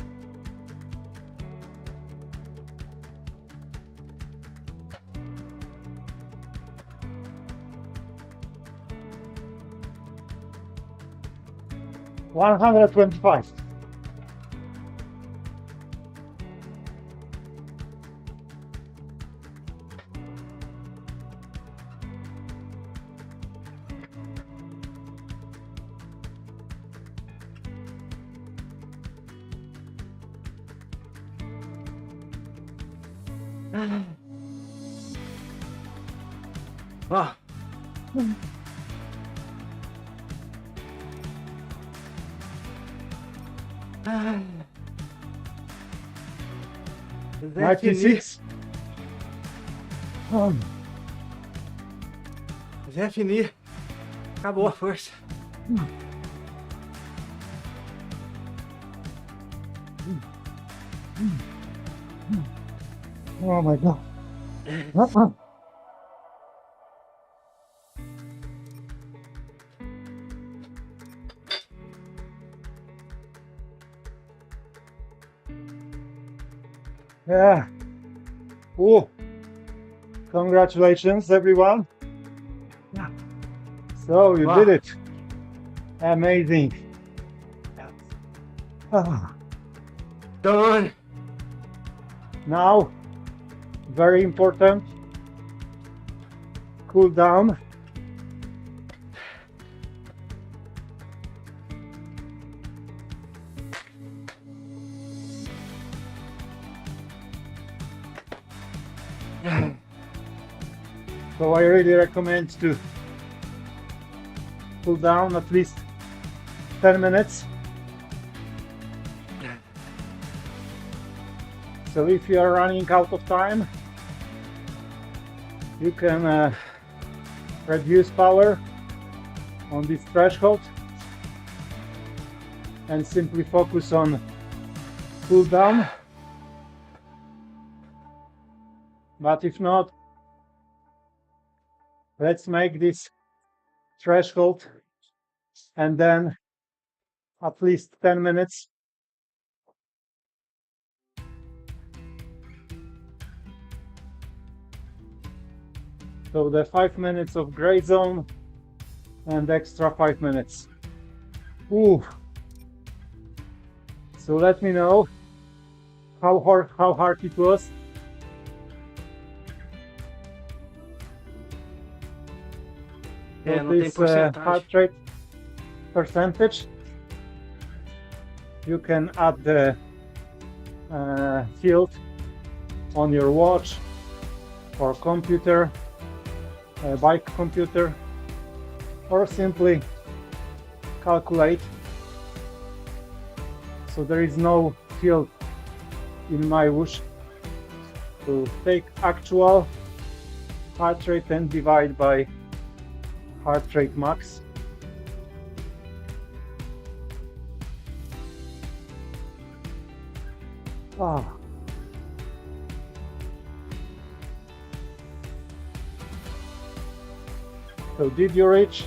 $125. Ó. Ah. Zé Fini. 96. Zé Fini. Acabou a força. Oh my God. Yeah. Oh, congratulations, everyone. So you Wow. did it. Amazing. Ah. Done. Now, very important, cool down. So I really recommend to cool down at least 10 minutes. So if you are running out of time, you can reduce power on this threshold and simply focus on cool down. But if not, let's make this threshold and then at least 10 minutes. So the 5 minutes of gray zone and extra 5 minutes. Ooh. So let me know how hard it was. É, não tem This porcentagem. heart rate percentage, you can add the field on your watch or computer, bike computer, or simply calculate. So there is no field in Mywhoosh. So take actual heart rate and divide by heart rate max. Ah. So did you reach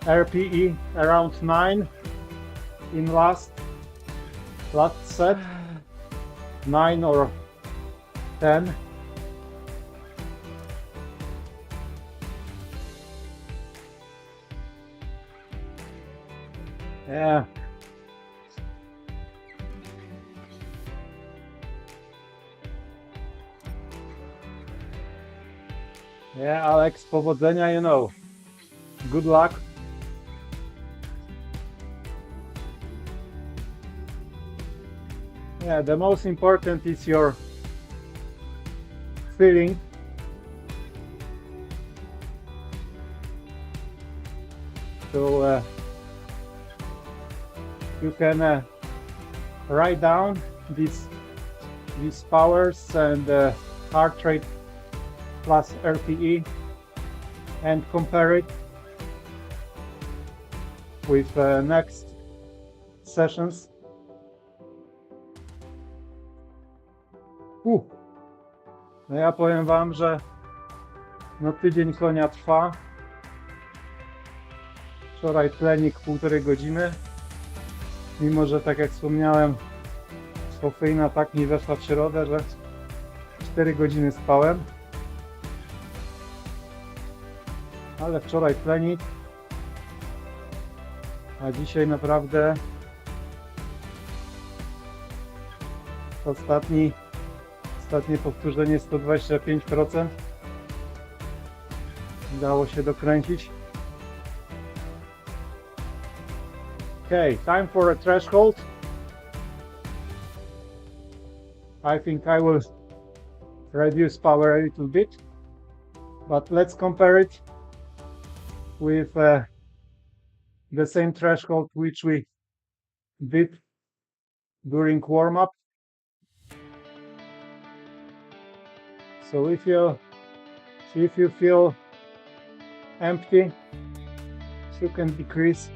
RPE around 9 in last set? 9 or 10? Yeah. Yeah, Alex, powodzenia, you know. Good luck. Yeah, the most important is your feeling. So you can write down these powers and heart rate plus RPE and compare it with next sessions. No ja powiem wam, że no tydzień konia trwa. Wczoraj trening 1,5 godziny. Mimo że tak jak wspomniałem, kofeina tak mi weszła w środę, że 4 godziny spałem. Ale wczoraj trening, a dzisiaj naprawdę ostatnie powtórzenie 125%. Udało się dokręcić. Okay, time for a threshold. I think I will reduce power a little bit, but let's compare it with the same threshold which we did during warm-up. So if you feel empty, you can decrease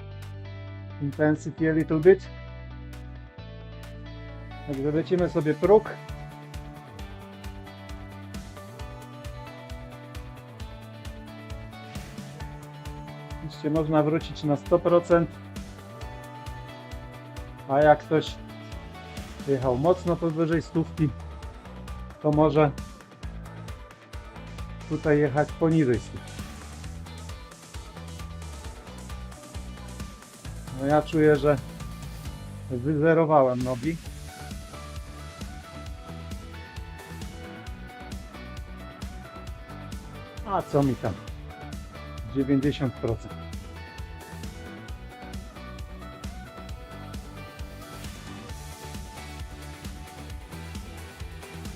intensity a little bit. Także lecimy sobie próg. Oczywiście można wrócić na 100%, a jak ktoś jechał mocno powyżej 100, to może tutaj jechać poniżej 100. No ja czuję, że wyzerowałem nogi. A co mi tam? 90%.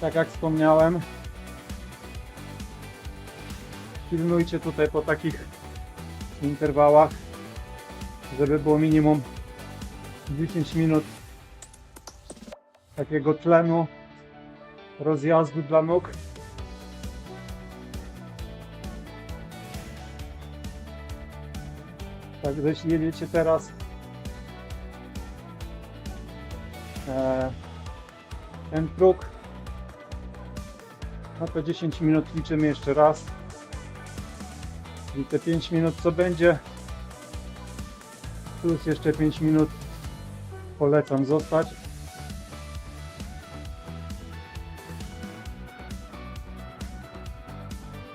Tak jak wspomniałem, pilnujcie tutaj po takich interwałach, żeby było minimum 10 minut takiego tlenu, rozjazdu dla nóg. Także jeśli jedziecie teraz ten próg, no to 10 minut liczymy jeszcze raz. I te 5 minut co będzie, plus jeszcze 5 minut polecam zostać.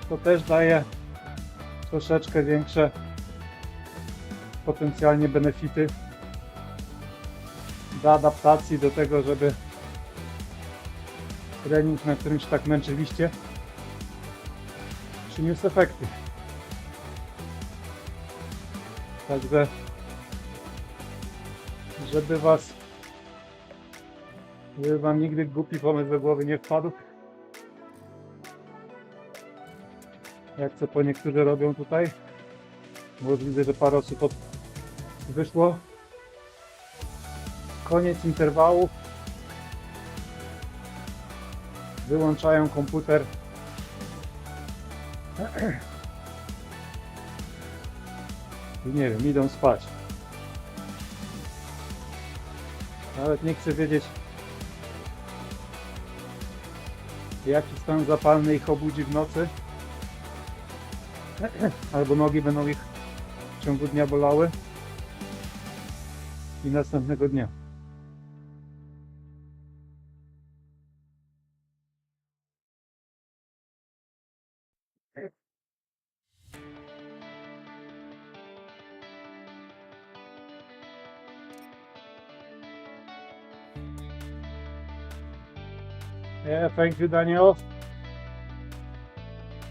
To też daje troszeczkę większe potencjalnie benefity do adaptacji do tego, żeby trening, na którym się tak męczyliście, przyniósł efekty. Także żeby wam nigdy głupi pomysł do głowy nie wpadł, jak co po niektórzy robią tutaj, bo widzę, że parę osób wyszło. Koniec interwału. Wyłączają komputer. I nie wiem, idą spać. Nawet nie chcę wiedzieć, jaki stan zapalny ich obudzi w nocy. Albo nogi będą ich w ciągu dnia bolały. I następnego dnia. Yeah, thank you, Daniel.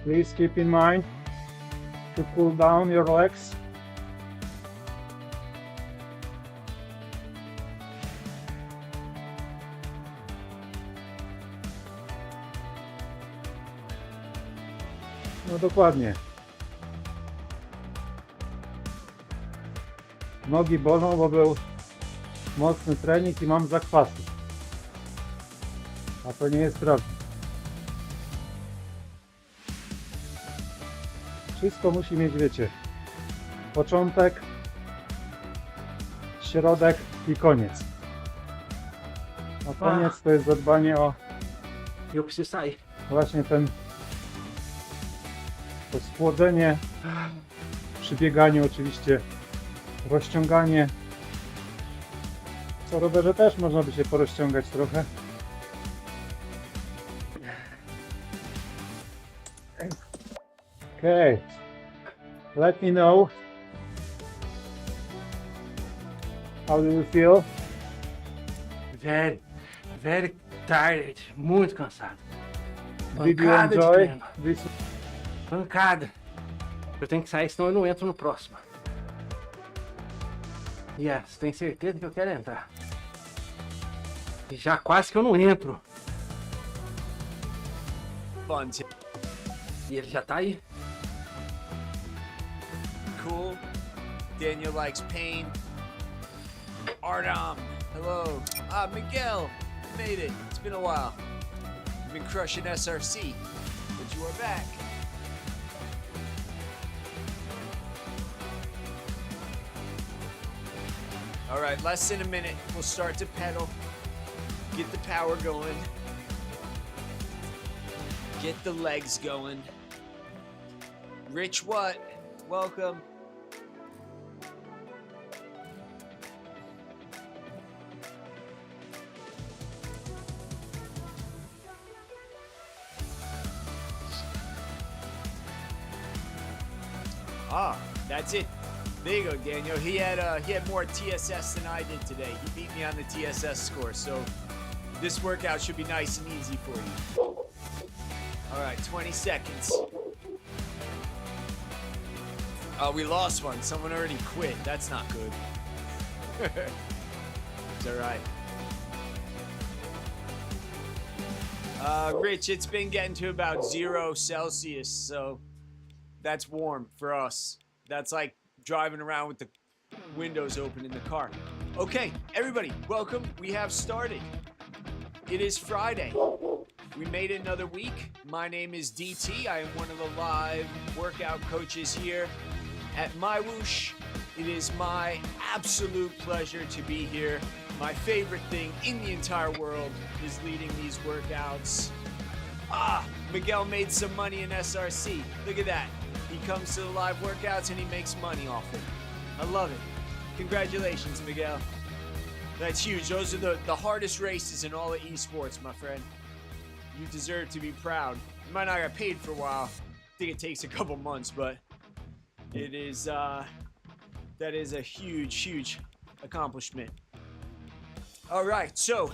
Please keep in mind to cool down your legs. No dokładnie. Nogi bolą, bo był mocny trening i mam zakwasy. A to nie jest prawda. Wszystko musi mieć, wiecie, początek, środek i koniec. A koniec to jest zadbanie o właśnie to schłodzenie, przy bieganiu oczywiście rozciąganie. Po rowerze też można by się porozciągać trochę. Okay, let me know how do you feel? Very tired, muito cansado. Did you Pancada de enjoy treino. this? Pancada. Eu tenho que sair, senão eu não entro no próximo. Yes, tem certeza que eu quero entrar. E já quase que eu não entro. Fun. E ele já tá aí. Cool. Daniel likes pain. Artem, hello. Miguel, you made it. It's been a while. You've been crushing SRC, but you are back. All right, less than a minute. We'll start to pedal. Get the power going. Get the legs going. Rich what? Welcome. Ah, that's it. There you go, Daniel. He had more TSS than I did today. He beat me on the TSS score, so this workout should be nice and easy for you. All right, 20 seconds. Oh, we lost one. Someone already quit. That's not good. It's all right. Rich, it's been getting to about 0 Celsius, so that's warm for us. That's like driving around with the windows open in the car. Okay, everybody, welcome. We have started. It is Friday. We made it another week. My name is DT. I am one of the live workout coaches here at Mywhoosh. It is my absolute pleasure to be here. My favorite thing in the entire world is leading these workouts. Miguel made some money in SRC. Look at that. He comes to the live workouts and he makes money off it. I love it. Congratulations, Miguel. That's huge. Those are the hardest races in all of esports, my friend. You deserve to be proud. You might not get paid for a while. I think it takes a couple months, but it is that is a huge accomplishment. All right, so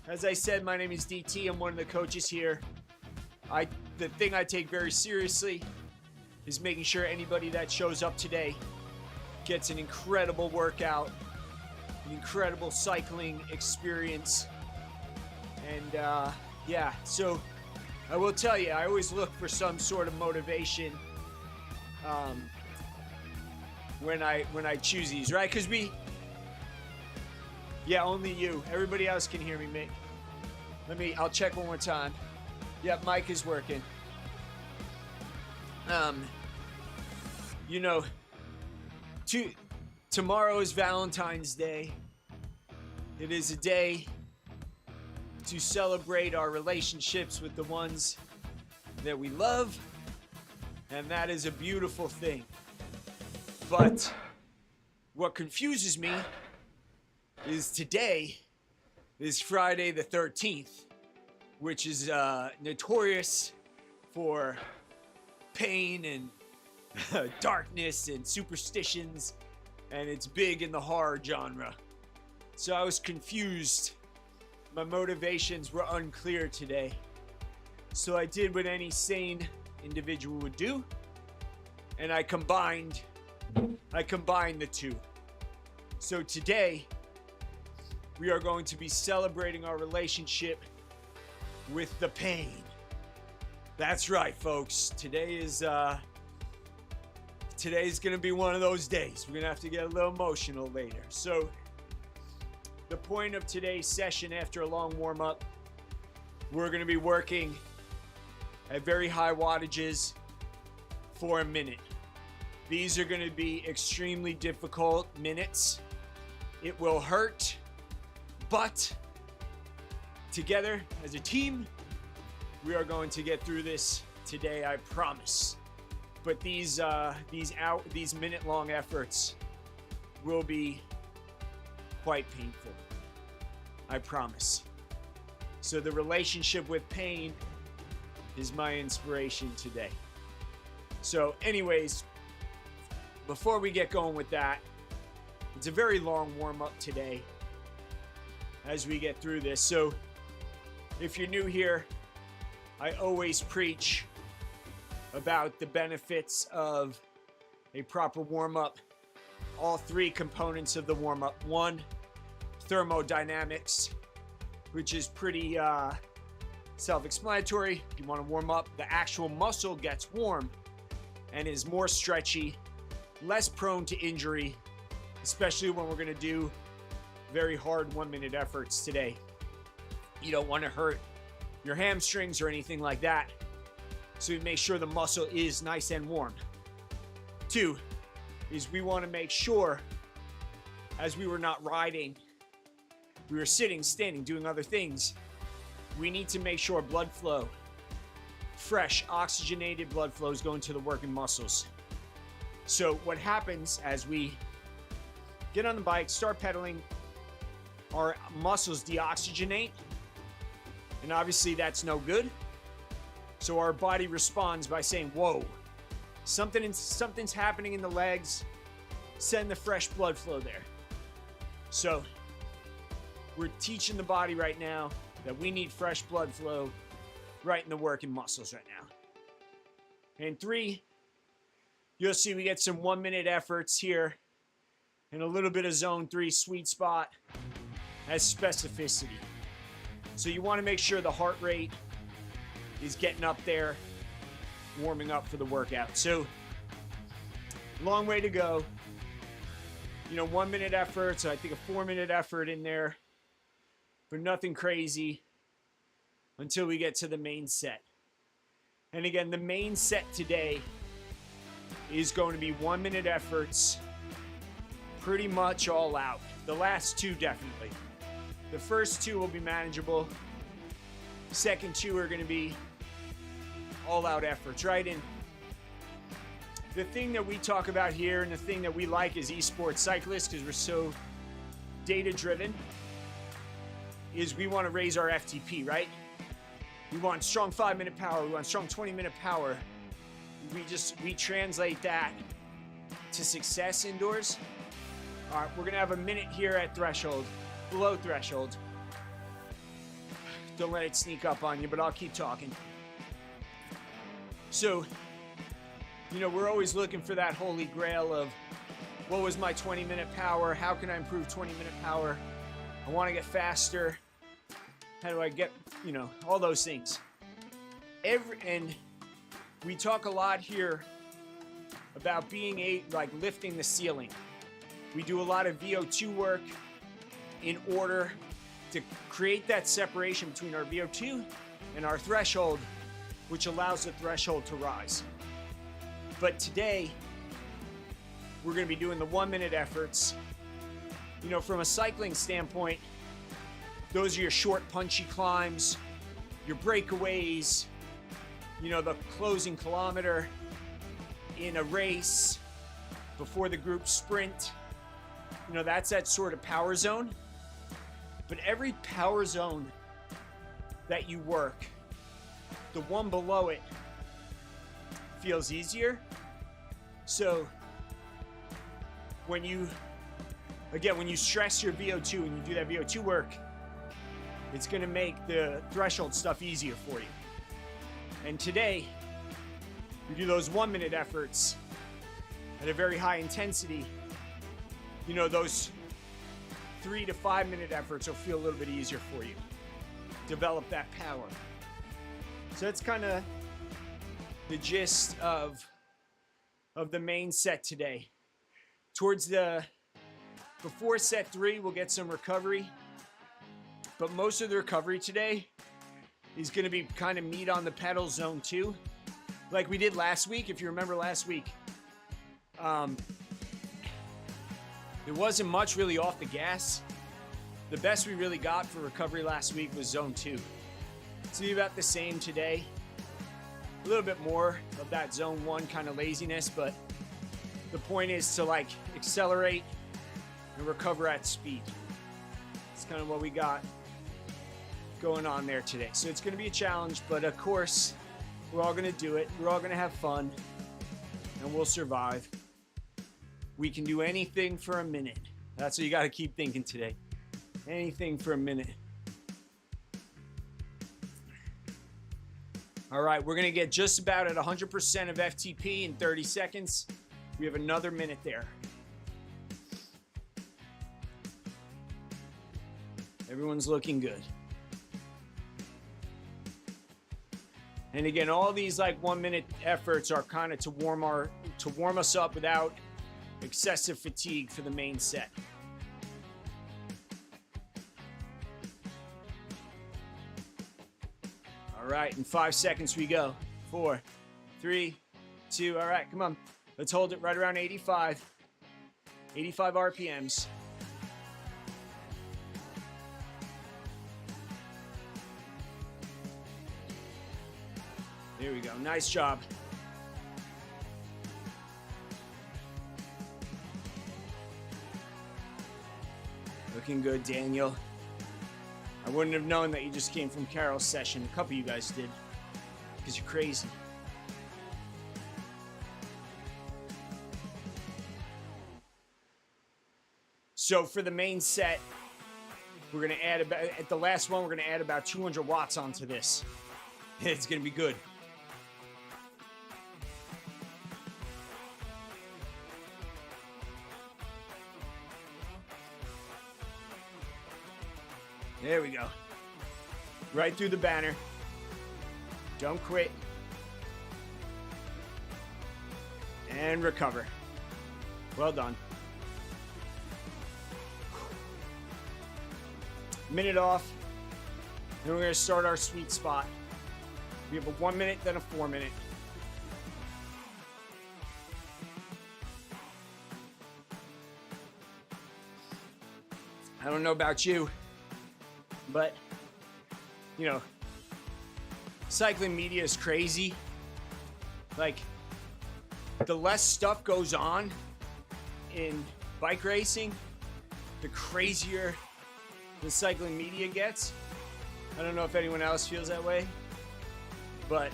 as I said, my name is DT. I'm one of the coaches here. The thing I take very seriously is making sure anybody that shows up today gets an incredible workout, an incredible cycling experience. And yeah, so I will tell you, I always look for some sort of motivation when I choose these, right? Because yeah, only you. Everybody else can hear me, mate. I'll check one more time. Yeah, mic is working. You know, tomorrow is Valentine's Day. It is a day to celebrate our relationships with the ones that we love, and that is a beautiful thing. But what confuses me is today is Friday the 13th, which is notorious for pain and darkness and superstitions, and it's big in the horror genre. So I was confused. My motivations were unclear today. So I did what any sane individual would do. and I combined the two. So today, we are going to be celebrating our relationship with the pain. That's right, folks. Today's gonna be one of those days. We're gonna have to get a little emotional later. So the point of today's session, after a long warm-up, we're gonna be working at very high wattages for a minute. These are gonna be extremely difficult minutes. It will hurt, but together as a team, we are going to get through this today, I promise. But these minute-long efforts will be quite painful, I promise. So the relationship with pain is my inspiration today. So anyways, before we get going with that, it's a very long warm-up today as we get through this. So if you're new here, I always preach about the benefits of a proper warm-up. All three components of the warm-up. One, thermodynamics, which is pretty self-explanatory. You want to warm up, the actual muscle gets warm and is more stretchy, less prone to injury, especially when we're going to do very hard 1-minute efforts today. You don't want to hurt your hamstrings or anything like that, so you make sure the muscle is nice and warm. 2 is we want to make sure, as we were not riding, we were sitting, standing, doing other things, we need to make sure blood flow, fresh, oxygenated blood flow is going to the working muscles. So what happens as we get on the bike, start pedaling, our muscles deoxygenate, and obviously that's no good. So our body responds by saying, whoa, something's happening in the legs, send the fresh blood flow there. So we're teaching the body right now that we need fresh blood flow right in the working muscles right now. And 3, you'll see we get some 1-minute efforts here and a little bit of zone 3 sweet spot as specificity. So you want to make sure the heart rate is getting up there, warming up for the workout. So long way to go. 1-minute efforts, I think a 4-minute effort in there, but nothing crazy until we get to the main set. And again, the main set today is going to be 1-minute efforts, pretty much all out. The last 2 definitely. The first 2 will be manageable. Second 2 are going to be all-out efforts, right? And the thing that we talk about here and the thing that we like as esports cyclists, because we're so data-driven, is we want to raise our FTP, right? We want strong 5-minute power. We want strong 20-minute power. We translate that to success indoors. All right, we're going to have a minute here at threshold. Below threshold. Don't let it sneak up on you, but I'll keep talking. So, we're always looking for that holy grail of what was my 20-minute power? How can I improve 20-minute power? I want to get faster. How do I get, all those things. And we talk a lot here about being lifting the ceiling. We do a lot of VO2 work in order to create that separation between our VO2 and our threshold, which allows the threshold to rise. But today, we're going to be doing the 1-minute efforts. From a cycling standpoint, those are your short, punchy climbs, your breakaways, the closing kilometer in a race before the group sprint. That's that sort of power zone. But every power zone that you work, the one below it feels easier. So when you stress your VO2 and you do that VO2 work, it's going to make the threshold stuff easier for you. And today, we do those 1-minute efforts at a very high intensity, you know, those 3 to 5 minute efforts will feel a little bit easier for you. Develop that power. So that's kind of the gist of the main set today. Towards before set 3, we'll get some recovery. But most of the recovery today is going to be kind of meat on the pedal zone 2. Like we did last week. If you remember last week, there wasn't much really off the gas. The best we really got for recovery last week was zone 2. It's be about the same today. A little bit more of that zone 1 kind of laziness, but the point is to like accelerate and recover at speed. It's kind of what we got going on there today. So it's going to be a challenge, but of course, we're all going to do it. We're all going to have fun, and we'll survive. We can do anything for a minute. That's what you got to keep thinking today. Anything for a minute. All right, we're going to get just about at 100% of FTP in 30 seconds. We have another minute there. Everyone's looking good. And again, all these like 1 minute efforts are kind of to warm us up without excessive fatigue for the main set. All right, in 5 seconds we go. 4, 3, 2, all right, come on. Let's hold it right around 85 RPMs. There we go, nice job. Looking good, Daniel. I wouldn't have known that you just came from Carol's session. A couple of you guys did, because you're crazy. So for the main set, we're gonna add about, at the last one, we're gonna add about 200 watts onto this. It's gonna be good. There we go. Right through the banner. Don't quit. And recover. Well done. Minute off. Then we're going to start our sweet spot. We have a 1 minute, then a 4 minute. I don't know about you, but, you know, cycling media is crazy. Like, the less stuff goes on in bike racing, the crazier the cycling media gets. I don't know if anyone else feels that way, but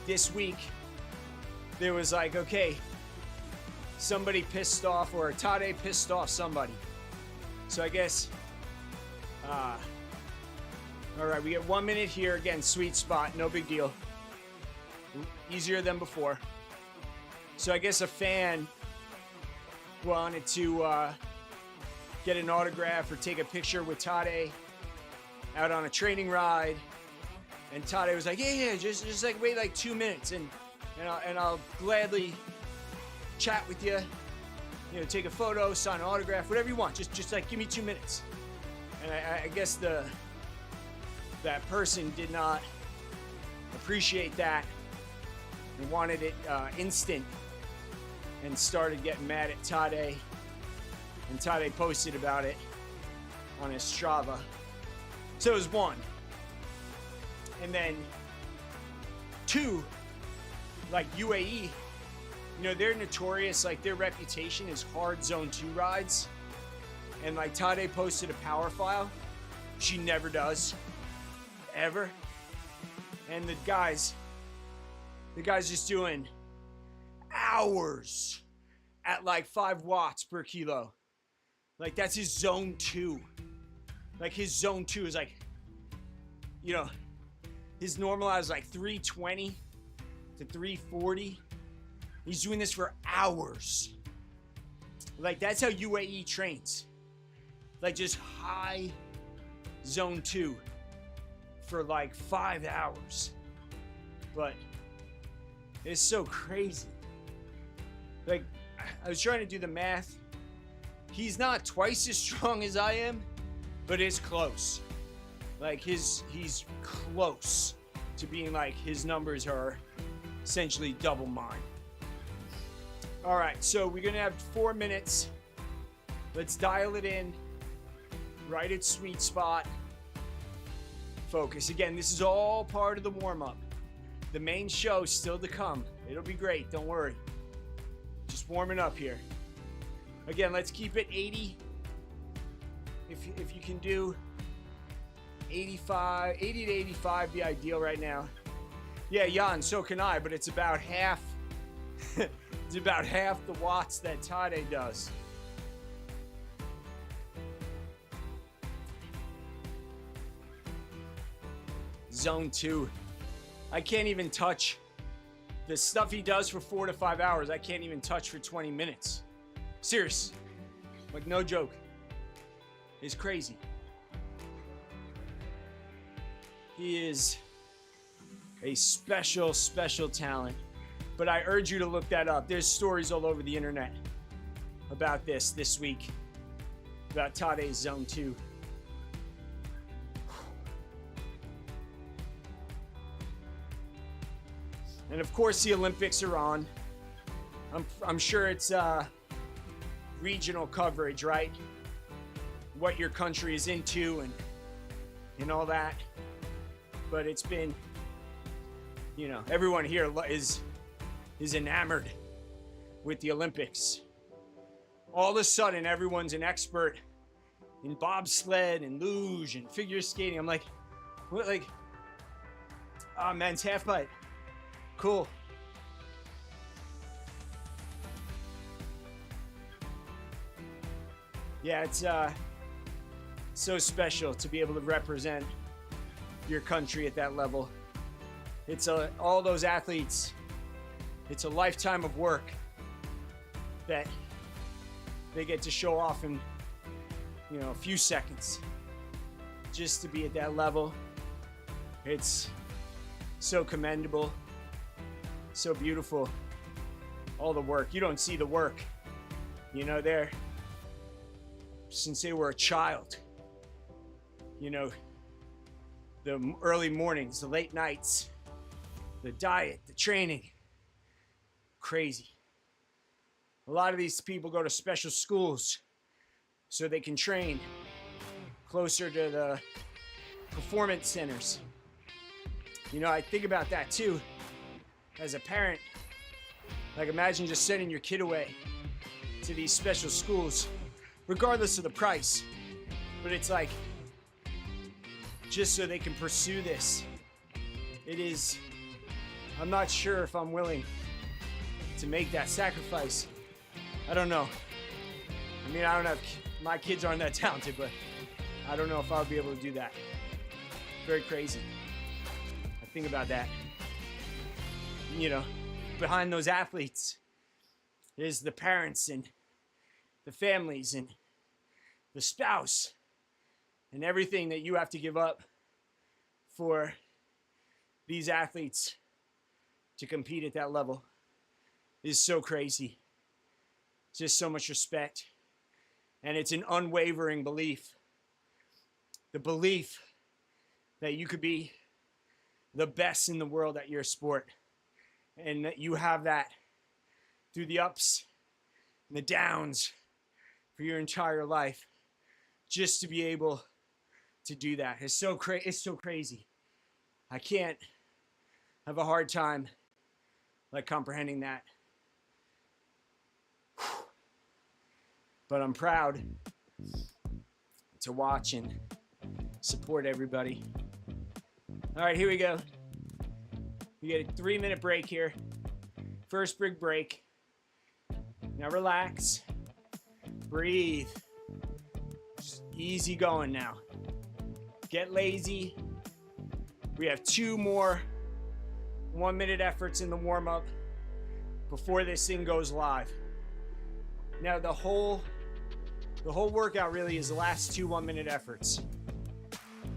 this week there was like, okay, somebody pissed off, or Tade pissed off somebody. So I guess, all right, we get 1 minute here. Again, sweet spot, no big deal. Easier than before. So I guess a fan wanted to get an autograph or take a picture with Tade out on a training ride, and Tade was like, yeah, just like wait like 2 minutes, and I'll gladly chat with you, you know, take a photo, sign an autograph, whatever you want. Just like give me 2 minutes. And I guess that person did not appreciate that and wanted it instant, and started getting mad at Tade. And Tade posted about it on his Strava. So it was 1. And then 2, like UAE, you know, they're notorious, like their reputation is hard zone 2 rides. And like Tade posted a power file. She never does, ever. And the guy's just doing hours at like 5 watts per kilo. Like that's his zone 2. Like his zone 2 is like, you know, his normalized like 320 to 340. He's doing this for hours. Like, that's how UAE trains. Like, just high zone 2 for like 5 hours. But it's so crazy. Like, I was trying to do the math. He's not twice as strong as I am, but it's close. Like, he's close to being like, his numbers are essentially double mine. All right, so we're gonna have 4 minutes. Let's dial it in. Right at sweet spot. Focus. Again, this is all part of the warm-up. The main show still to come. It'll be great, don't worry. Just warming up here. Again, let's keep it 80. If you can do 85, 80 to 85 be ideal right now. Yeah, Jan, so can I, but it's about half. It's about half the watts that Tade does. Zone 2. I can't even touch the stuff he does for 4 to 5 hours. I can't even touch for 20 minutes. Serious. Like, no joke. It's crazy. He is a special, special talent. But I urge you to look that up. There's stories all over the internet about this week. About Tade's Zone 2. And of course the Olympics are on. I'm sure it's regional coverage, right? What your country is into and all that. But it's been, you know, everyone here is enamored with the Olympics. All of a sudden, everyone's an expert in bobsled and luge and figure skating. I'm like, what? Like, oh, men's half pipe. Cool. Yeah, it's so special to be able to represent your country at that level. It's all those athletes. It's a lifetime of work that they get to show off in, you know, a few seconds. Just to be at that level, it's so commendable, so beautiful. All the work. You don't see the work. You know, they're, since they were a child, you know, the early mornings, the late nights, the diet, the training. Crazy. A lot of these people go to special schools so they can train closer to the performance centers. You know, I think about that too as a parent. Like, imagine just sending your kid away to these special schools, regardless of the price. But it's like, just so they can pursue this. It is, I'm not sure if I'm willing to make that sacrifice. I don't know. I mean, I don't have, my kids aren't that talented, but I don't know if I'll be able to do that. Very crazy. I think about that. You know, behind those athletes is the parents and the families and the spouse and everything that you have to give up for these athletes to compete at that level is so crazy. Just so much respect. And it's an unwavering belief. The belief that you could be the best in the world at your sport. And that you have that through the ups and the downs for your entire life. Just to be able to do that. It's so crazy. I can't have a hard time like comprehending that. But I'm proud to watch and support everybody. All right, here we go. We get a 3-minute break here. First big break. Now relax. Breathe. Just easy going now. Get lazy. We have 2 more 1-minute efforts in the warm-up. before this thing goes live. Now the whole workout really is the last 2 1-minute efforts.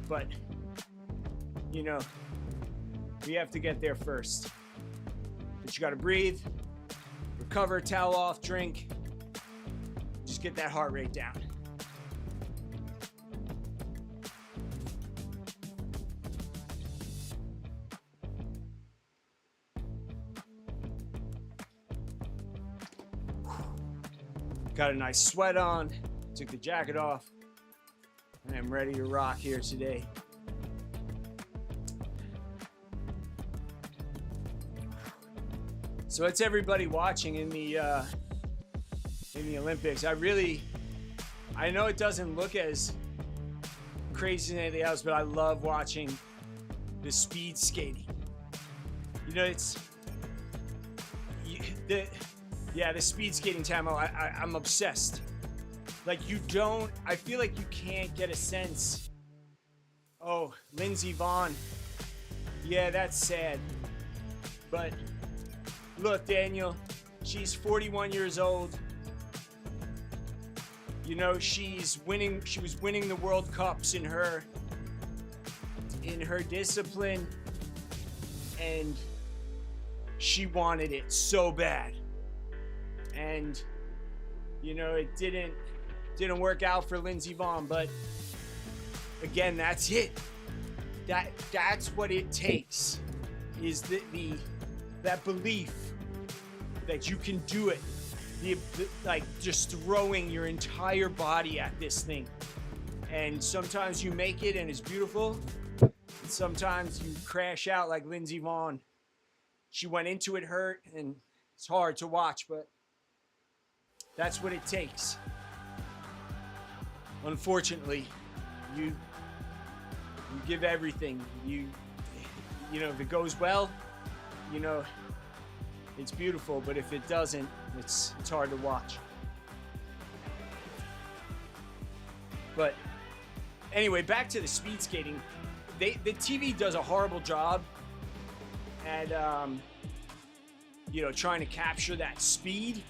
But, you know, we have to get there first. But you gotta breathe, recover, towel off, drink. Just get that heart rate down. Got a nice sweat on, took the jacket off, and I'm ready to rock here today. So it's everybody watching in the Olympics. I know it doesn't look as crazy as anything else, but I love watching the speed skating. You know, the speed skating time, I'm obsessed. Like I feel like you can't get a sense. Oh, Lindsey Vonn. Yeah, that's sad. But look, Daniel, she's 41 years old. You know, she was winning the World Cups in her discipline, and she wanted it so bad. And you know, it didn't work out for Lindsey Vonn, but again, that's it. That's what it takes, is that belief that you can do it. Like just throwing your entire body at this thing. And sometimes you make it and it's beautiful. And sometimes you crash out like Lindsey Vonn. She went into it hurt, and it's hard to watch, but that's what it takes. Unfortunately, you give everything. You know, if it goes well, you know, it's beautiful, but if it doesn't, it's hard to watch. But anyway, back to the speed skating. The TV does a horrible job at you know, trying to capture that speed.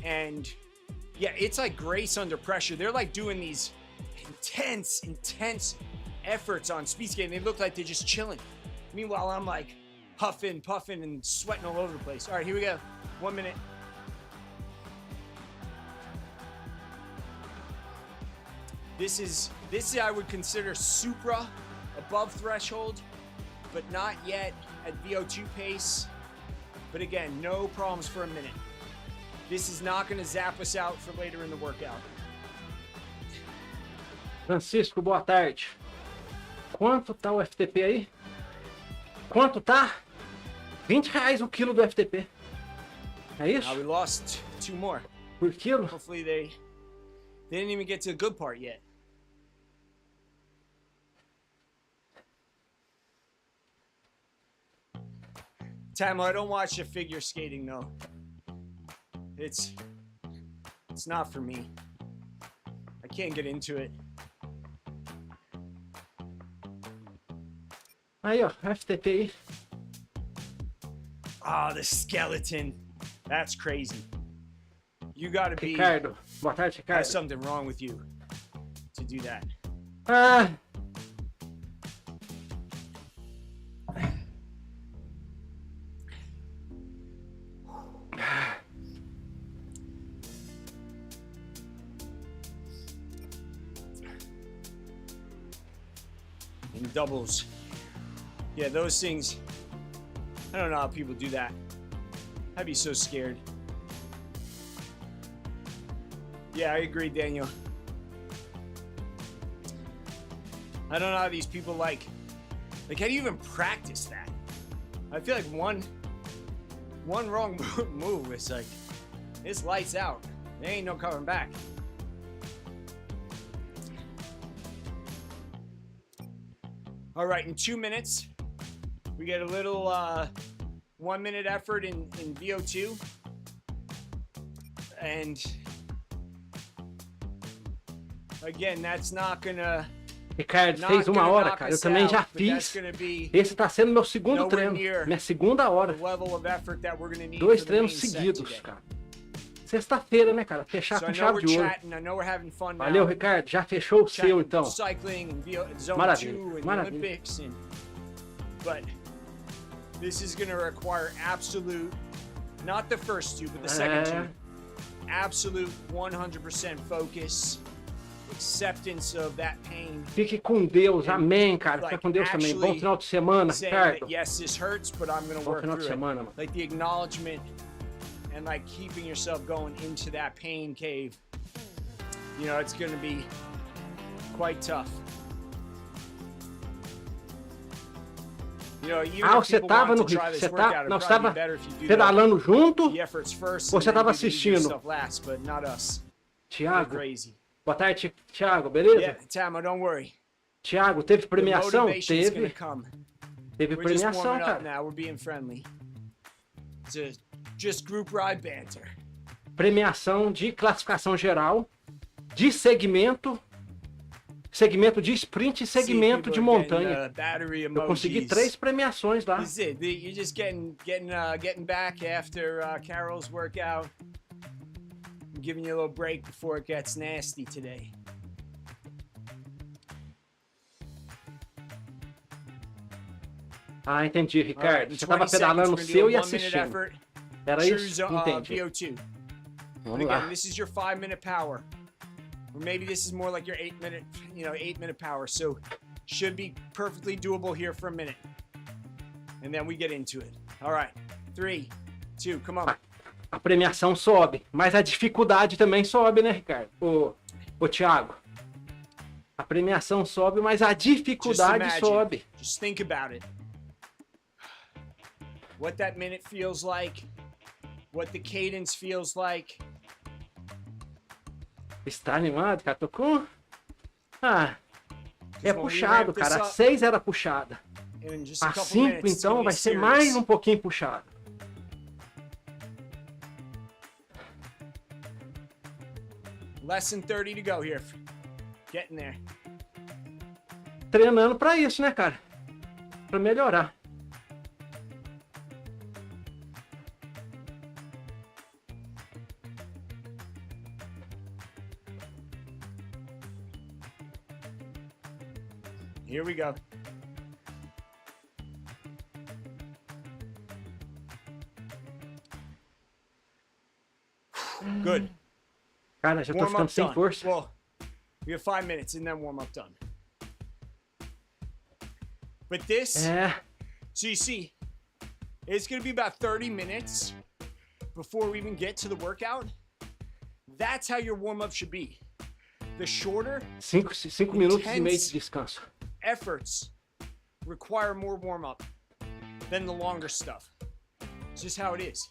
And yeah, it's like grace under pressure. They're like doing these intense efforts on speed skating. They look like they're just chilling. Meanwhile, I'm like huffing, puffing, and sweating all over the place. All right, here we go. 1 minute. This is I would consider supra, above threshold, but not yet at VO2 pace. But again, no problems for a minute. This is not going to zap us out for later in the workout. Francisco, boa tarde. Quanto tá o FTP aí? Quanto tá? R$20 o quilo do FTP. É isso? We lost 2 more. Por quilo? Hopefully they didn't even get to the good part yet. Tamil, I don't watch the figure skating though. It's not for me. I can't get into it. Aí, ó, FTP aí. Ah, the skeleton. That's crazy. You gotta be... Ricardo, boa tarde, Ricardo. There's something wrong with you to do that. Ah. And doubles. Yeah, those things, I don't know how people do that. I'd be so scared. Yeah, I agree, Daniel. I don't know how these people like how do you even practice that? I feel like one wrong move, it's like, it's lights out. There ain't no coming back. All right, in 2 minutes, we get a little 1 minute effort in VO2. And again, that's not gonna Ricardo, Not fez 1 gonna hora, knock cara. Eu us também out, já but that's fiz. gonna be Esse tá sendo meu segundo nowhere treino. near Minha segunda hora. the level of effort that we're gonna need 2 for the treinos main set seguidos, today. cara. Sexta-feira, né, cara? Fechar So I com know chave we're de ouro. chatting, I know we're having fun Valeu, now. Ricardo. Já fechou o Chatting seu, então. cycling and zone Maravilha, 2 and the maravilha. Olympics but this is gonna require absolute, not the first 2, but the second 2. Absolute 100% focus, acceptance of that pain. Fique com Deus, amém, cara. Fica com Deus também. Bom final de semana, Saying Ricardo. that, yes, this hurts, but I'm gonna Bom work final de through semana, it. mano. Like the acknowledgement and like keeping yourself going into that pain cave. You know, it's gonna be quite tough. You know, even if Você people tava want no to try Rio. this Você workout, tá, it'd nós probably estava be better if you do pedalando junto. the efforts first. Você and then tava do the easy assistindo. stuff last, but not us. We're Thiago. crazy. Boa tarde, Thiago. Beleza? Yeah, Tamo, don't worry. Thiago, teve The premiação? motivation's gonna Teve. come. Teve We're just premiação, warming up cara. now. We're being friendly. It's a just group ride banter. Premiação de classificação geral, de segmento de sprint e segmento de montanha. Eu consegui 3 premiações lá. This is it. You're just getting back after Carol's workout. I'm giving you a little break before it gets nasty today. Ah, entendi, Ricardo. In Você tava 20 pedalando o seconds, we're seu gonna e do a 1-minute assistindo. effort. Era Choose isso? Entendi. VO2. Vamos Again, lá. this is your 5-minute power. Or maybe this is more like your 8-minute power. So should be perfectly doable here for a minute. And then we get into it. All right. 3, 2, come on. A premiação sobe, mas a dificuldade também sobe, né, Ricardo? Ô Thiago. A premiação sobe, mas a dificuldade Just imagine. sobe. Just think about it. What that minute feels like. What the cadence feels like. Está animado, cara? Tô com... Ah, é When we puxado, ramp this cara. A up, 6 era puxada. in just a A couple 5, minutes, it's gonna então, be vai ser serious. mais um pouquinho puxado. Less than 30 to go here. Getting there. Treinando pra isso, né, cara? Pra melhorar. Here we go. Good. Cara, já tô Warm ficando up sem done. força. Well, we have 5 minutes and then warm up done. But this, so you see, it's gonna be about 30 minutes before we even get to the workout. That's how your warm up should be. The shorter 5 minutos e meio de descanso. efforts require more warm up than the longer stuff. It's just how it is.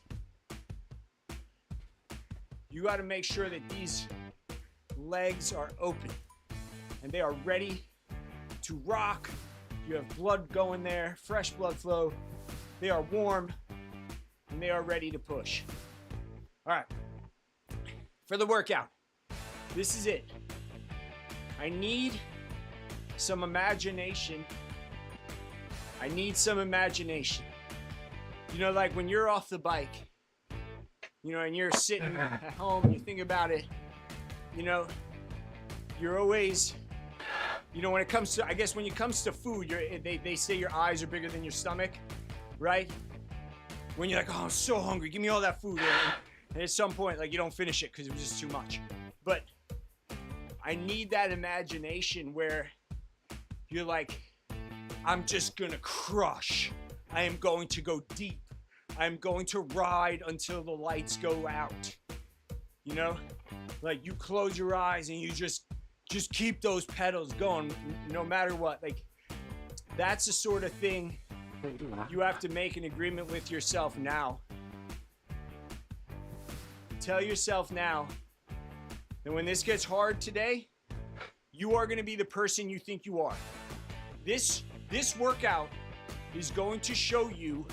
You got to make sure that these legs are open and they are ready to rock. You have blood going there, fresh blood flow. They are warm and they are ready to push. All right. For the workout, this is it. I need some imagination. I need some imagination. You know, like when you're off the bike, you know, and you're sitting at home, you think about it, you know, you're always, you know, when it comes to, I guess when it comes to food, they say your eyes are bigger than your stomach, right? When you're like, oh, I'm so hungry, give me all that food. And at some point, like, you don't finish it because it was just too much. But I need that imagination where you're like, I'm just gonna crush. I am going to go deep. I'm going to ride until the lights go out. You know? Like, you close your eyes and you just keep those pedals going no matter what. Like, that's the sort of thing you have to make an agreement with yourself now. Tell yourself now that when this gets hard today, you are going to be the person you think you are. This workout is going to show you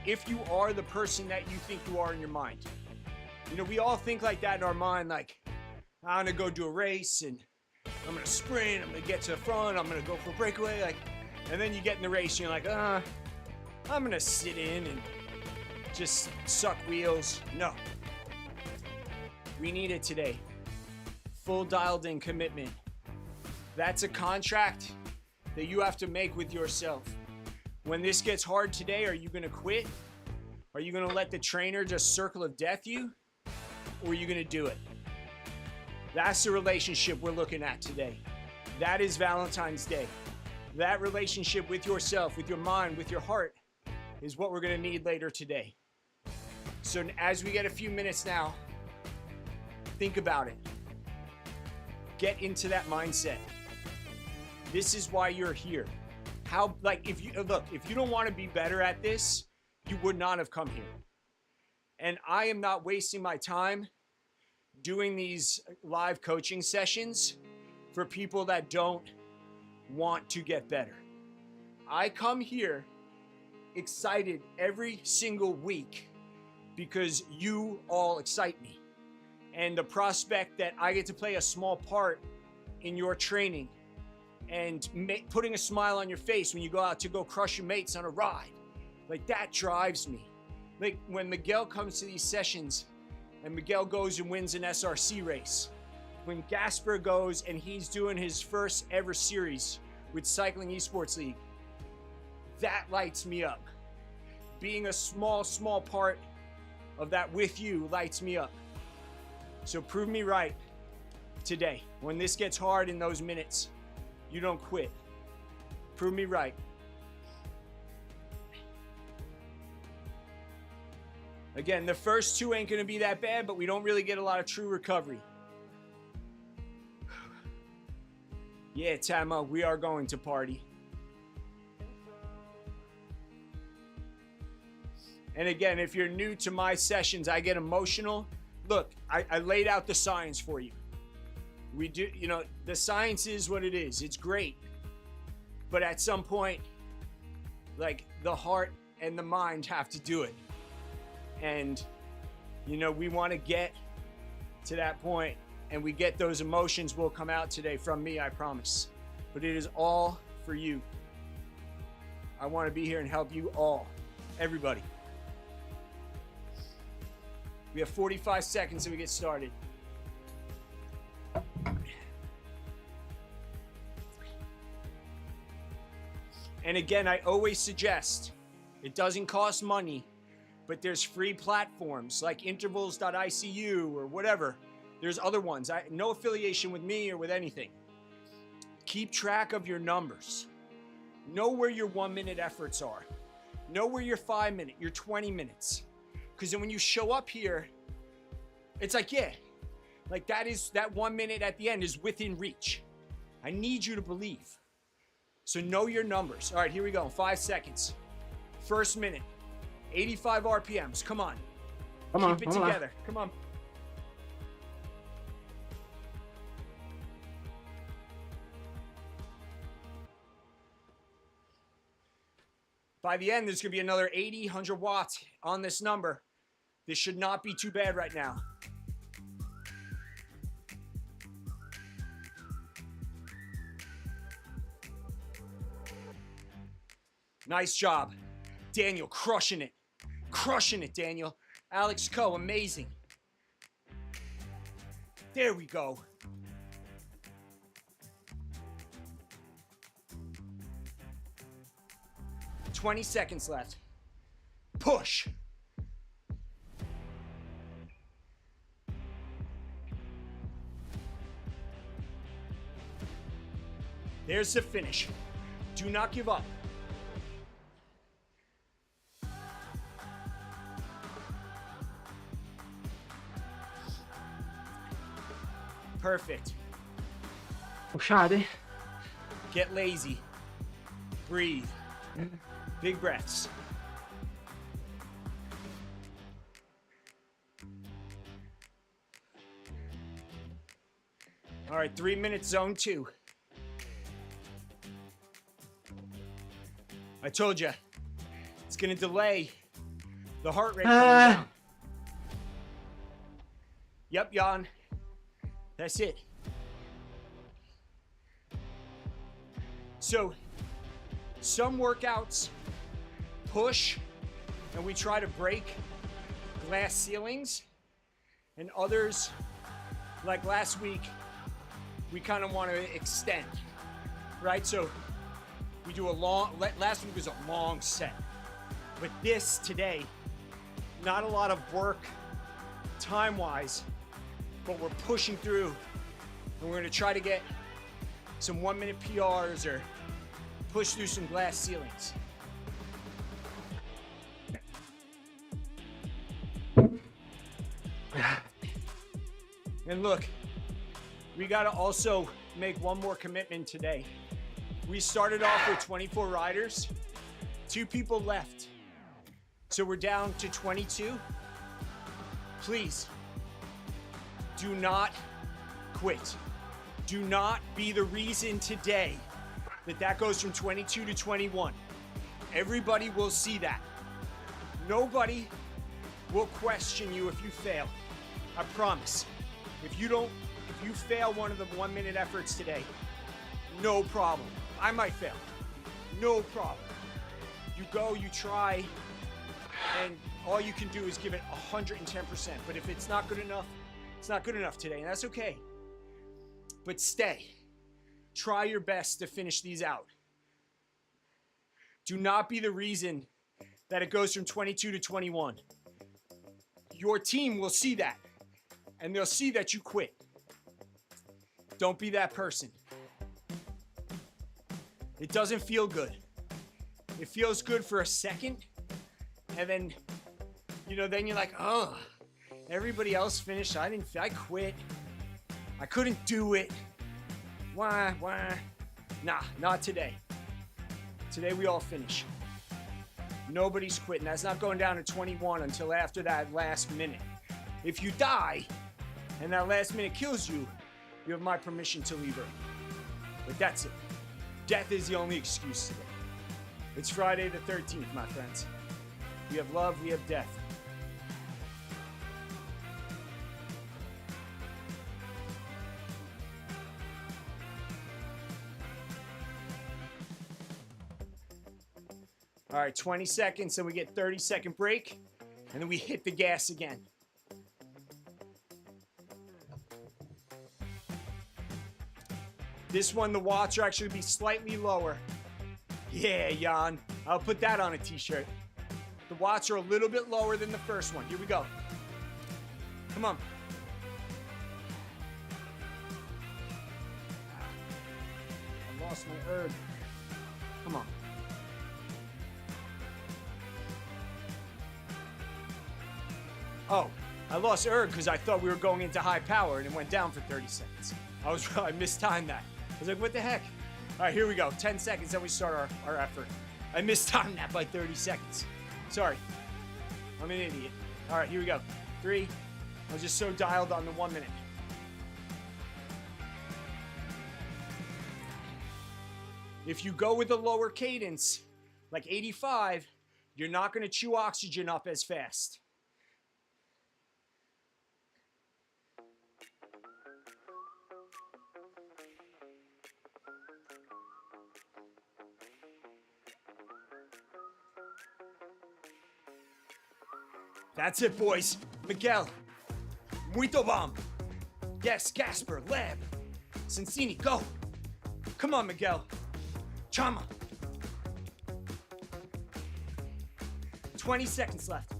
if you are the person that you think you are in your mind. You know, we all think like that in our mind, like, I'm going to go do a race and I'm gonna sprint, I'm gonna get to the front, I'm gonna go for a breakaway, like, and then you get in the race and you're like, I'm gonna sit in and just suck wheels. No. We need it today. Full dialed in commitment. That's a contract that you have to make with yourself. When this gets hard today, are you gonna quit? Are you gonna let the trainer just circle of death you? Or are you gonna do it? That's the relationship we're looking at today. That is Valentine's Day. That relationship with yourself, with your mind, with your heart is what we're gonna need later today. So as we get a few minutes now, think about it. Get into that mindset. This is why you're here. If you don't want to be better at this, you would not have come here. And I am not wasting my time doing these live coaching sessions for people that don't want to get better. I come here excited every single week because you all excite me. And the prospect that I get to play a small part in your training and putting a smile on your face when you go out to go crush your mates on a ride, like that drives me. Like when Miguel comes to these sessions and Miguel goes and wins an SRC race, when Gasper goes and he's doing his first ever series with Cycling Esports League, that lights me up. Being a small part of that with you lights me up. So prove me right today. When this gets hard in those minutes, you don't quit. Prove me right. Again, the first two ain't gonna be that bad, but we don't really get a lot of true recovery. Yeah, Tama, we are going to party. And again, if you're new to my sessions, I get emotional. Look, I laid out the science for you. We do, the science is what it is. It's great. But at some point, like the heart and the mind have to do it. And, we want to get to that point, and we get those emotions will come out today from me, I promise. But it is all for you. I want to be here and help you all, everybody. We have 45 seconds and we get started. And again, I always suggest, it doesn't cost money, but there's free platforms like intervals.icu or whatever. There's other ones. No affiliation with me or with anything. Keep track of your numbers. Know where your 1 minute efforts are. Know where your 5 minute, your 20 minutes. Because then when you show up here, it's like, that 1 minute at the end is within reach. I need you to believe. So know your numbers. All right, here we go. 5 seconds. First minute, 85 RPMs. Come on. Keep it together. Come on. By the end, there's going to be another 80, 100 watts on this number. This should not be too bad right now. Nice job. Daniel, crushing it. Crushing it, Daniel. Alex Coe, amazing. There we go. $20 seconds left. Push. There's the finish. Do not give up. Perfect. Puxado, hein? Get lazy. Breathe. Big breaths. All right, 3 minutes, zone 2. I told you, it's gonna delay the heart rate coming down. Yep, Jan. That's it. So some workouts push and we try to break glass ceilings, and others, like last week, we kind of want to extend, right? So we do last week was a long set, but this today, not a lot of work time-wise, but we're pushing through, and we're gonna try to get some 1-minute PRs or push through some glass ceilings. And look, we gotta also make one more commitment today. We started off with 24 riders, 2 people left. So we're down to 22. Please, do not quit. Do not be the reason today that goes from 22 to 21. Everybody will see that. Nobody will question you if you fail. I promise. If you fail one of the 1-minute efforts today, no problem. I might fail. No problem. You go, you try, and all you can do is give it 110%. But if it's not good enough, it's not good enough today, and that's okay. But stay. Try your best to finish these out. Do not be the reason that it goes from 22 to 21. Your team will see that, and they'll see that you quit. Don't be that person. It doesn't feel good. It feels good for a second, and then, then you're like, oh, everybody else finished. I quit. I couldn't do it. Why? Nah, not today. Today we all finish. Nobody's quitting. That's not going down to 21 until after that last minute. If you die and that last minute kills you, you have my permission to leave early. But that's it. Death is the only excuse today. It's Friday the 13th, my friends. We have love, we have death. All right, 20 seconds, and we get 30-second break, and then we hit the gas again. This one, the watts are actually be slightly lower. Yeah, Jan, I'll put that on a t-shirt. The watts are a little bit lower than the first one. Here we go. Come on. I lost my erg. Come on. Oh, I lost erg because I thought we were going into high power and it went down for 30 seconds. I mistimed that. I was like, what the heck? All right, here we go. 10 seconds, then we start our effort. I mistimed that by 30 seconds. Sorry. I'm an idiot. All right, here we go. 3. I was just so dialed on the 1 minute. If you go with a lower cadence, like 85, you're not going to chew oxygen up as fast. That's it, boys. Miguel. Muito bom. Yes, Gasper, Lab. Sensini, go. Come on, Miguel. Chama. 20 seconds left.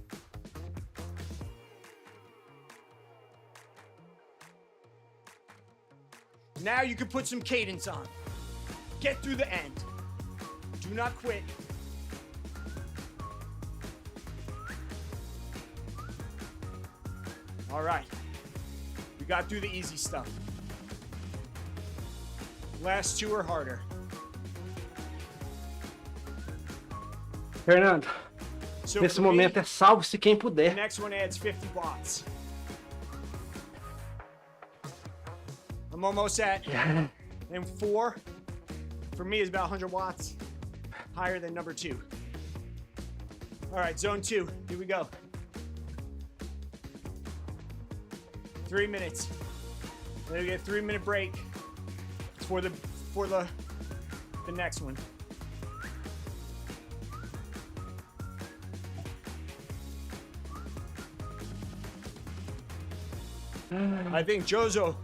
Now you can put some cadence on. Get through the end. Do not quit. All right, we got through the easy stuff. Last 2 are harder. Fernando, So nesse for me, momento é salve-se quem the puder. next one adds 50 watts. I'm almost at, and 4, for me is about 100 watts, higher than number 2. All right, zone 2, here we go. 3 minutes. Then we get a 3-minute break for the the next one. I think Jozo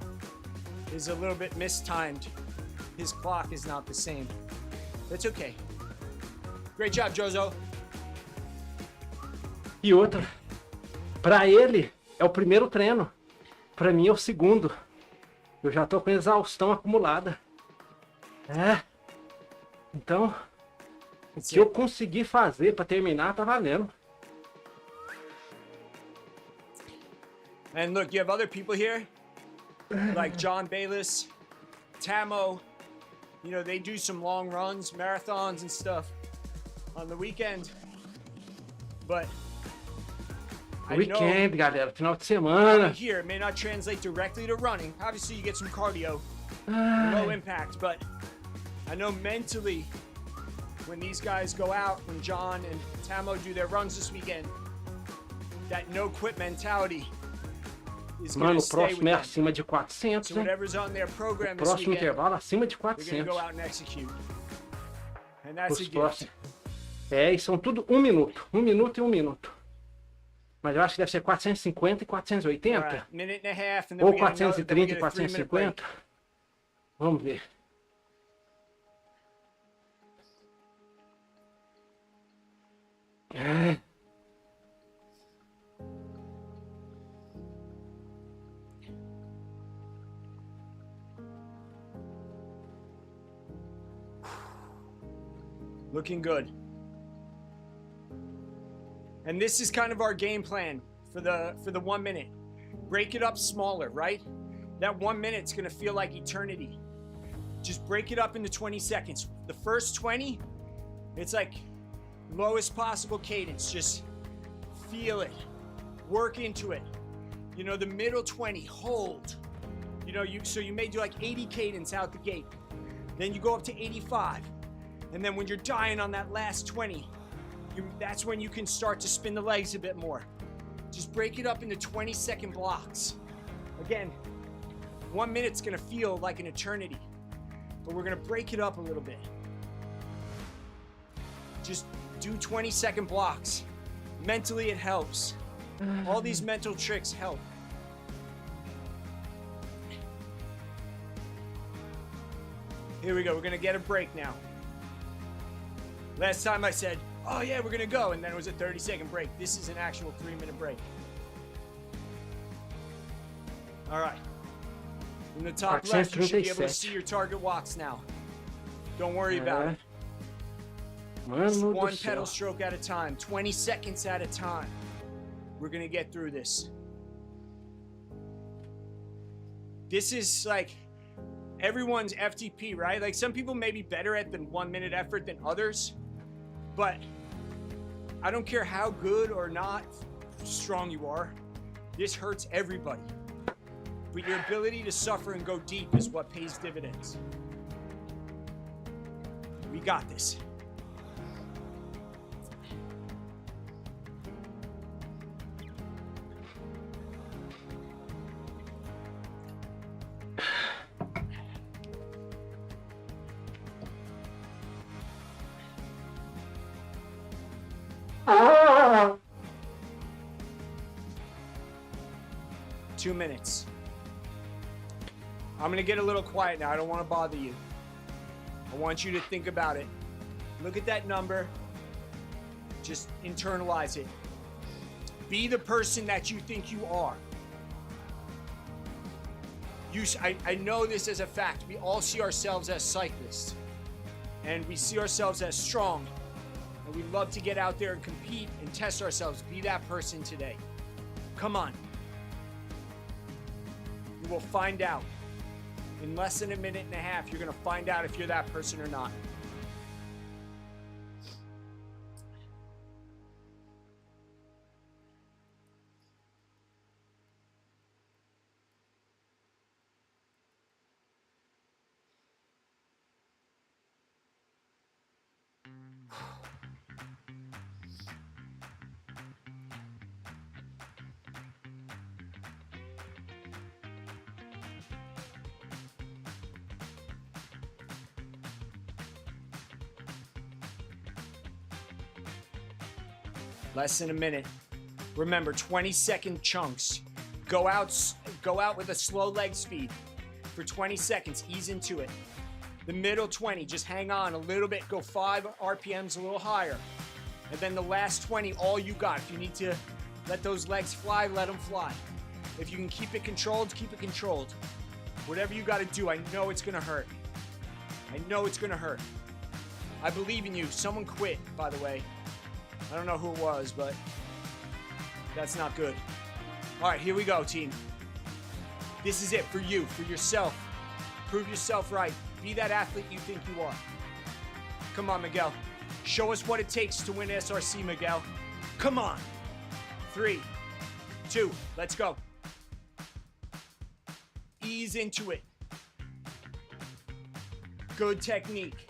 is a little bit mistimed. His clock is not the same. That's okay. Great job, Jozo. E outra, pra ele é o primeiro treino, pra mim é o segundo. Eu já tô com exaustão acumulada. Então, o que eu consegui fazer pra terminar tá valendo. And look, you have other people here, like John Bayless, Tamo. You know, they do some long runs, marathons and stuff on the weekend. But I Weekend, galera, final de know semana. here it may not translate directly to running. Obviously, you get some cardio, low impact, but I know mentally, when these guys go out, when John and Tamo do their runs this weekend, that no quit mentality is going Mano, to o stay with próximo é them. acima de 400, So hein? whatever's on their program this Próximo weekend, intervalo acima de they're going to 400. go out and execute. And that's a Os gift. próximos. E são tudo 1 minuto. 1 minuto e 1 minuto. Mas eu acho que deve ser 450 e 480. All right, minute and a half, and then Ou we get another, then we 430 e get a 3-minute break. 450. Vamos ver. Looking good. And this is kind of our game plan for the 1 minute. Break it up smaller, right? That 1 minute's gonna feel like eternity. Just break it up into 20 seconds. The first 20, it's like lowest possible cadence. Just feel it. Work into it. You know, the middle 20, hold. You know, so you may do like 80 cadence out the gate. Then you go up to 85. And then when you're dying on that last 20, that's when you can start to spin the legs a bit more. Just break it up into 20-second blocks. Again, 1 minute's gonna feel like an eternity, but we're gonna break it up a little bit. Just do 20-second blocks. Mentally, it helps. All these mental tricks help. Here we go, we're gonna get a break now. Last time I said, oh yeah, we're gonna go, and then it was a 30-second break. This is an actual 3-minute break. All right. In the top left, you should be able to see your target walks now. Don't worry about it. Just Mano one do pedal céu. stroke at a time, 20 seconds at a time. We're gonna get through this. This is like everyone's FTP, right? Like some people may be better at the 1 minute effort than others, but I don't care how good or not strong you are. This hurts everybody. But your ability to suffer and go deep is what pays dividends. We got this. Ah! 2 minutes. I'm gonna get a little quiet now. I don't want to bother you. I want you to think about it. Look at that number. Just internalize it. Be the person that you think you are. I know this as a fact. We all see ourselves as cyclists. And we see ourselves as strong. And we love to get out there and compete and test ourselves. Be that person today. Come on. You will find out. In less than a minute and a half, you're going to find out if you're that person or not. Less than a minute. Remember, 20-second chunks. Go out with a slow leg speed for 20 seconds. Ease into it. The middle 20, just hang on a little bit. Go 5 RPMs a little higher. And then the last 20, all you got. If you need to let those legs fly, let them fly. If you can keep it controlled, keep it controlled. Whatever you got to do, I know it's going to hurt. I know it's going to hurt. I believe in you. Someone quit, by the way. I don't know who it was, but that's not good. All right, here we go, team. This is it for you, for yourself. Prove yourself right. Be that athlete you think you are. Come on, Miguel. Show us what it takes to win SRC, Miguel. Come on. 3, 2, let's go. Ease into it. Good technique.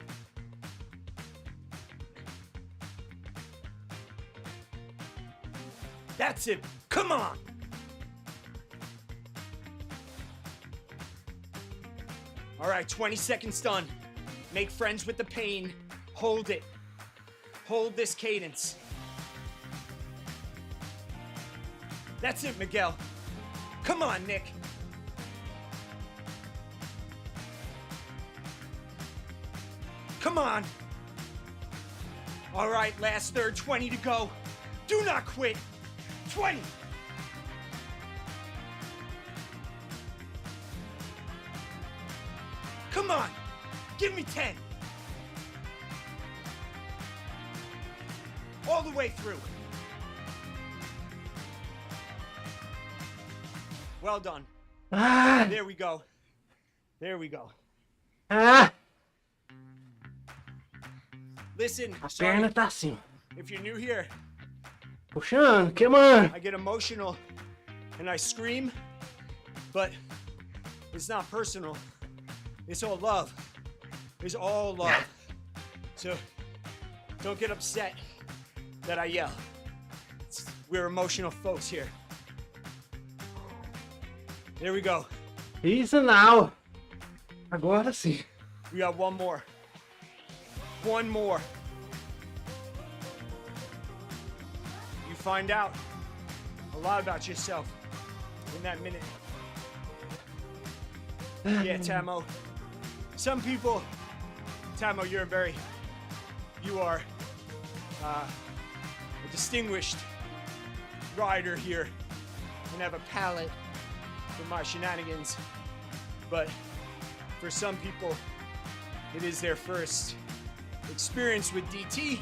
That's it. Come on. All right, 20 seconds done. Make friends with the pain. Hold it. Hold this cadence. That's it, Miguel. Come on, Nick. Come on. All right, last third, 20 to go. Do not quit. 20. Come on. Give me 10. All the way through. Well done. There we go. There we go. Listen, A sorry, perna tá assim. if you're new here, Puxando, que mano? I get emotional and I scream, but it's not personal. It's all love. It's all love. So don't get upset that I yell. We're emotional folks here. There we go. Isso não. Agora sim. We got one more. One more. You find out a lot about yourself in that minute. Yeah, Tamo. Some people, Tamo, you are a distinguished rider here and have a palate for my shenanigans. But for some people, it is their first experience with DT,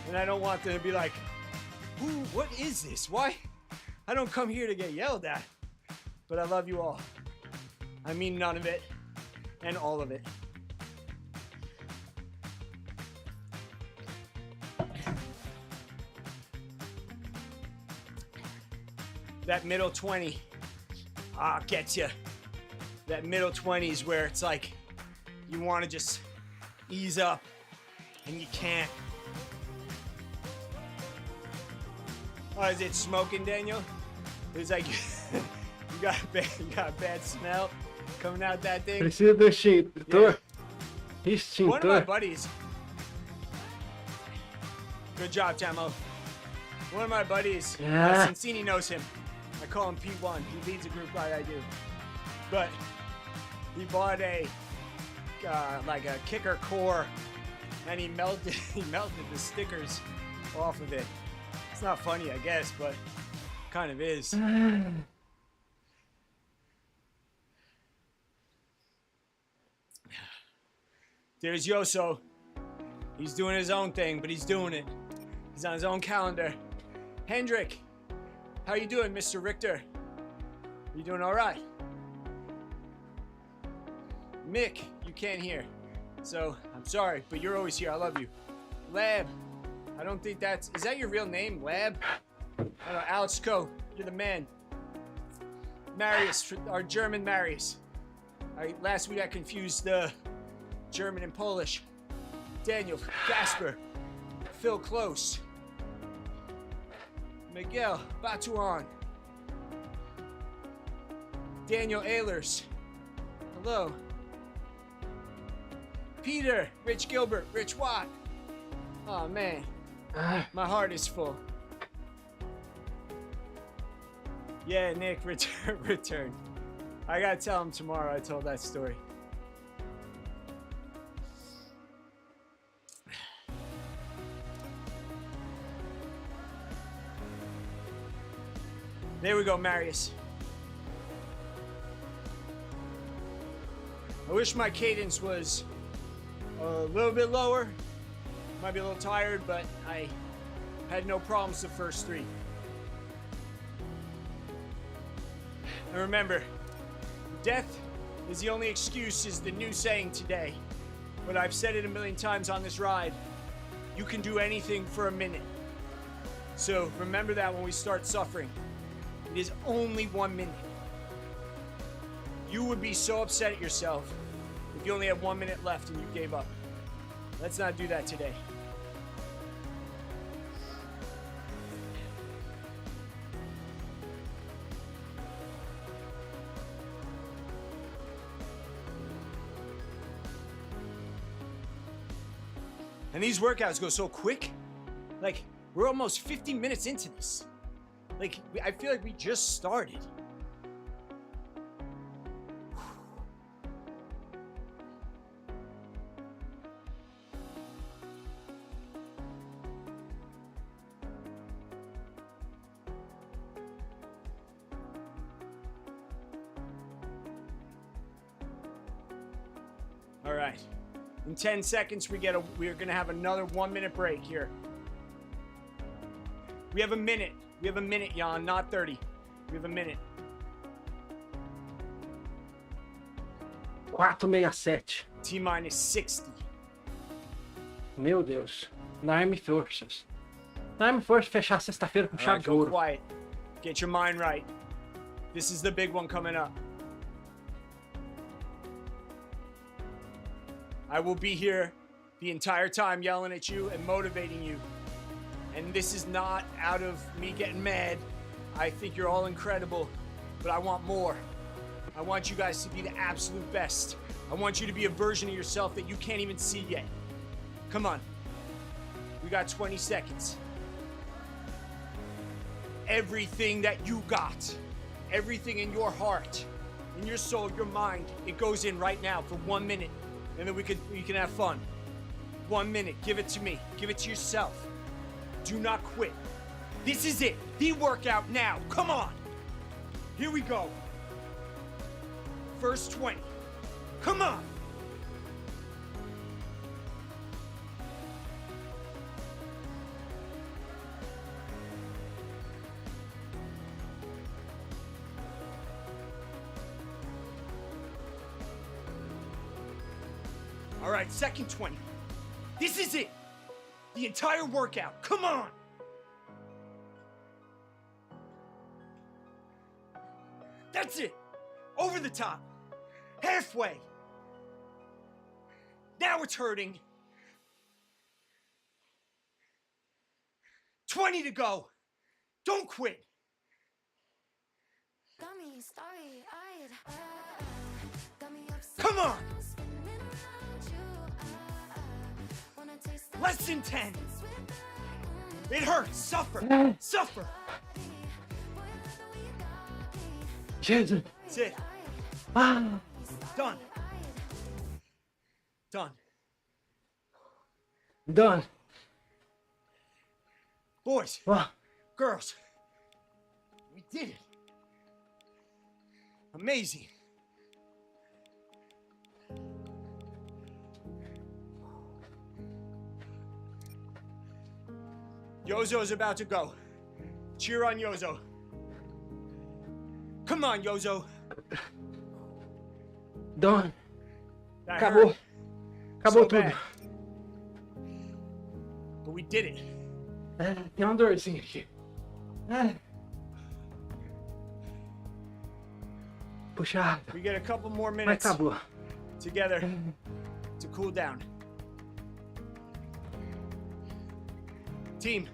and I don't want them to be like, "Ooh, what is this? Why? I don't come here to get yelled at." But I love you all. I mean none of it and all of it. That middle 20, gets you. That middle 20 is where it's like you want to just ease up and you can't. Oh, is it smoking, Daniel? It's like you got a bad smell coming out that thing. Precisa do extintor. Yeah. One of my buddies. Good job, Tamo. One of my buddies, Cincini knows him. I call him P1. He leads a group like I do. But he bought a like a Kickr core, and he melted the stickers off of it. It's not funny, I guess, but kind of is. There's Yoso. He's doing his own thing, but he's doing it. He's on his own calendar. Hendrik, how you doing, Mr. Richter? You doing all right? Mick, you can't hear, so I'm sorry, but you're always here. I love you. Lab, I don't think is that your real name, Lab? I don't know, Alex Co, you're the man. Marius, our German Marius. Last week I confused German and Polish. Daniel, Gasper, Phil Close, Miguel Batuan, Daniel Ehlers, hello. Peter, Rich Gilbert, Rich Watt. Oh man, my heart is full. Yeah, Nick returned. I gotta tell him tomorrow I told that story. There we go, Marius. I wish my cadence was a little bit lower. Might be a little tired, but I had no problems the first 3. And remember, death is the only excuse is the new saying today. But I've said it a million times on this ride. You can do anything for a minute. So remember that when we start suffering. It is only 1 minute. You would be so upset at yourself if you only had 1 minute left and you gave up. Let's not do that today. And these workouts go so quick. Like, we're almost 50 minutes into this. Like, I feel like we just started. All right. In 10 seconds, we're gonna have another 1 minute break here. We have a minute. We have a minute, Jan, not 30. We have a minute. 4,67. T-minus 60. Meu Deus. Dá-me forças. Dá-me força fechar sexta-feira com All chave right, de go ouro. quiet. Get your mind right. This is the big one coming up. I will be here the entire time yelling at you and motivating you. And this is not out of me getting mad. I think you're all incredible, but I want more. I want you guys to be the absolute best. I want you to be a version of yourself that you can't even see yet. Come on. We got 20 seconds. Everything that you got, everything in your heart, in your soul, your mind, it goes in right now for 1 minute. And then we can have fun. 1 minute, give it to me. Give it to yourself. Do not quit. This is it. The workout now. Come on. Here we go. First 20. Come on. All right, second 20. This is it. The entire workout. Come on. That's it. Over the top. Halfway. Now it's hurting. 20 to go. Don't quit. Come on. Less than 10. It hurts. Suffer. Suffer. Jesus. That's it. Ah. Done. Done. Done. Boys. Ah. Girls. We did it. Amazing. Yozo's about to go. Cheer on Yozo. Come on, Yozo. Done. That Acabou. hurt Acabou so tudo. bad. But we did it. É, tem uma dorzinha aqui. É. Puxado. We get a couple more Mas minutes acabou. together to cool down. Team.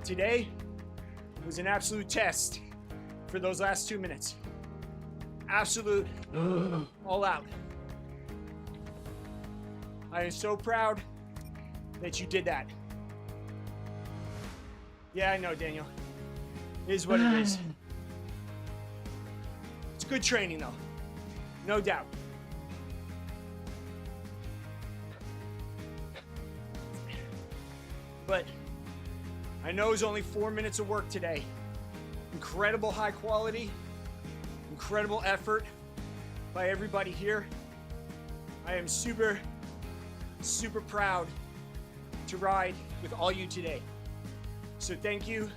Today was an absolute test for those last 2 minutes. Absolute, all out. I am so proud that you did that. Yeah, I know, Daniel. It is what it is. It's good training, though. No doubt. But I know it was only 4 minutes of work today. Incredible high quality, incredible effort by everybody here. I am super, super proud to ride with all you today. So thank you,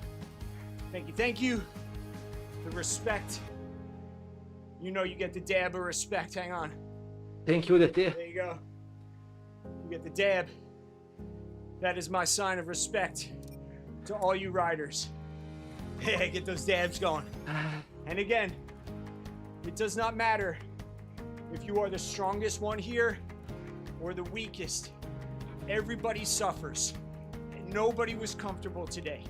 thank you, thank you. The respect. You know you get the dab of respect. Hang on. Thank you, DT. There you go. You get the dab. That is my sign of respect to all you riders. Hey, get those dabs going. And again, it does not matter if you are the strongest one here or the weakest. Everybody suffers. And nobody was comfortable today.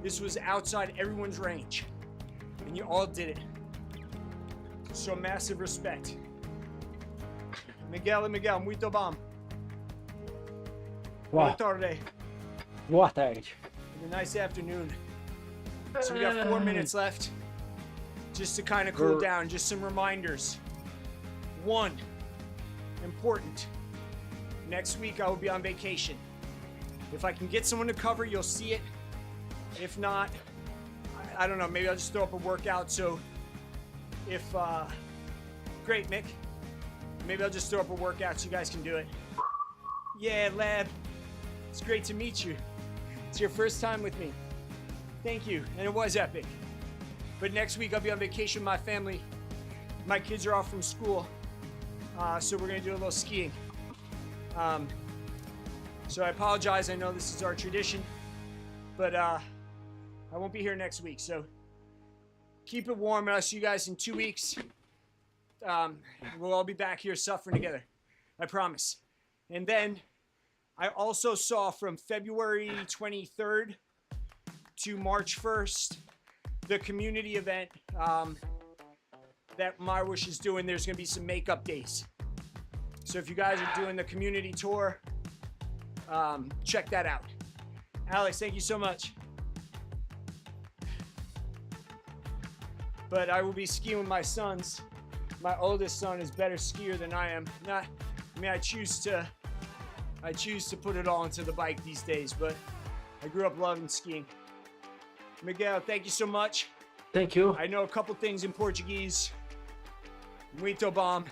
This was outside everyone's range. And you all did it. So massive respect. Miguel, muito bom. Boa tarde. Boa tarde. And a nice afternoon. So we got 4 minutes left. Just to kind of cool down, just some reminders. One, important. Next week I will be on vacation. If I can get someone to cover, you'll see it. If not, I don't know, maybe I'll just throw up a workout. So if, great, Mick. Maybe I'll just throw up a workout so you guys can do it. Yeah, Lab. It's great to meet you. It's your first time with me. Thank you, and it was epic. But next week I'll be on vacation with my family. My kids are off from school, so we're gonna do a little skiing. So I apologize, I know this is our tradition, but I won't be here next week, so keep it warm, and I'll see you guys in 2 weeks. We'll all be back here suffering together, I promise. And then I also saw from February 23rd to March 1st, the community event that Mywhoosh is doing. There's gonna be some makeup days. So if you guys are doing the community tour, check that out. Alex, thank you so much. But I will be skiing with my sons. My oldest son is better skier than I am. I choose to put it all into the bike these days, but I grew up loving skiing. Miguel, thank you so much. Thank you. I know a couple things in Portuguese. Muito bom.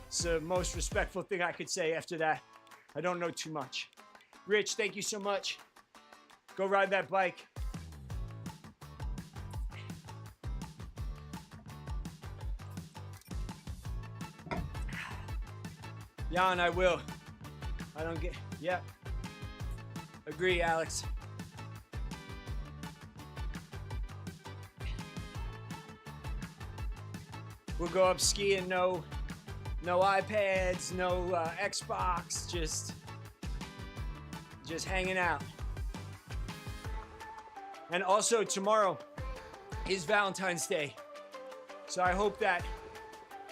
It's the most respectful thing I could say after that. I don't know too much. Rich, thank you so much. Go ride that bike. Jan, I will. I don't get, yeah. Agree, Alex. We'll go up skiing, no iPads, no Xbox, just hanging out. And also tomorrow is Valentine's Day. So I hope that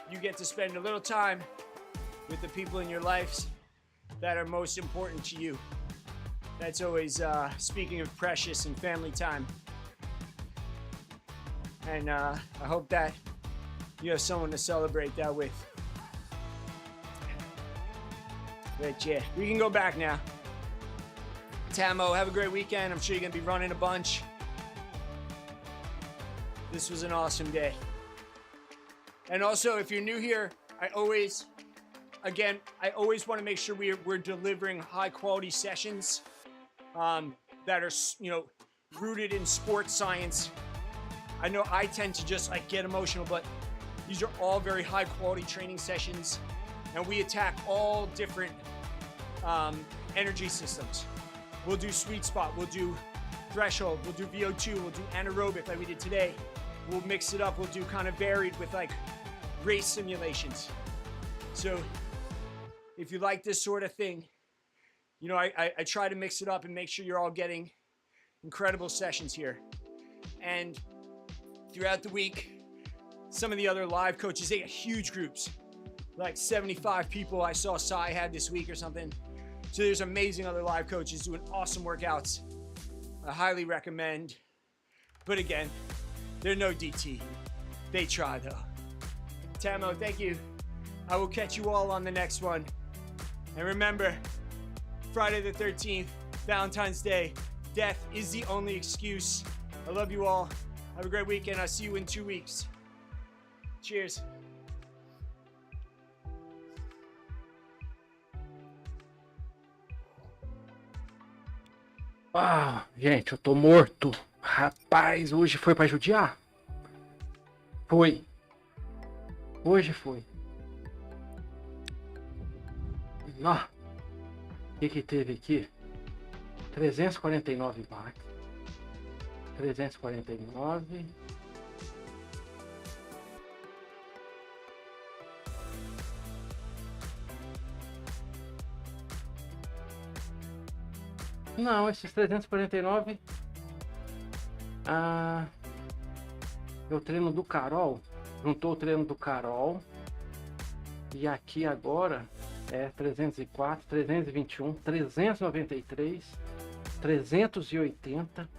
you get to spend a little time with the people in your lives that are most important to you. That's always, speaking of precious and family time. And I hope that you have someone to celebrate that with. But yeah, we can go back now. Tamo, have a great weekend. I'm sure you're gonna be running a bunch. This was an awesome day. And also, if you're new here, I always want to make sure we're delivering high quality sessions that are, rooted in sports science. I know I tend to just get emotional, but these are all very high quality training sessions, and we attack all different energy systems. We'll do sweet spot, we'll do threshold, we'll do VO2, we'll do anaerobic like we did today. We'll mix it up, we'll do kind of varied with race simulations. So if you like this sort of thing, I try to mix it up and make sure you're all getting incredible sessions here. And throughout the week, some of the other live coaches, they get huge groups, like 75 people I saw Sai had this week or something. So there's amazing other live coaches doing awesome workouts. I highly recommend. But again, they're no DT. They try though. Tamo, thank you. I will catch you all on the next one. And remember, Friday the 13th, Valentine's Day, death is the only excuse. I love you all. Have a great weekend. I'll see you in 2 weeks. Cheers. Ah, gente, eu tô morto. Rapaz, hoje foi pra judiar? Foi. Hoje foi. Ó, o que teve aqui? 349 max. 349. Não, esses 349. Ah, é o treino do Carol. Juntou o treino do Carol. E aqui agora é 304, 321, 393, 380,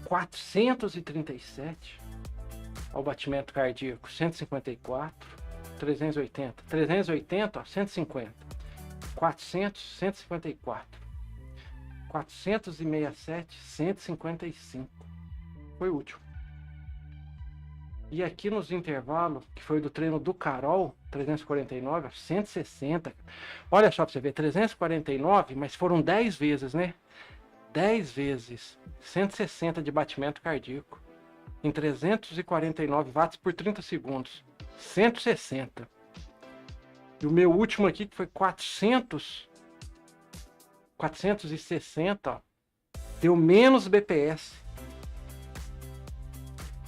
437. Olha o batimento cardíaco, 154, 380, 380, ó, 150, 400, 154. 467, 155. Foi útil. E aqui nos intervalos, que foi do treino do Carol, 349, 160. Olha só pra você ver, 349, mas foram 10 vezes, né? 10 vezes 160 de batimento cardíaco. Em 349 watts por 30 segundos. 160. E o meu último aqui, que foi 460, ó, deu menos BPS.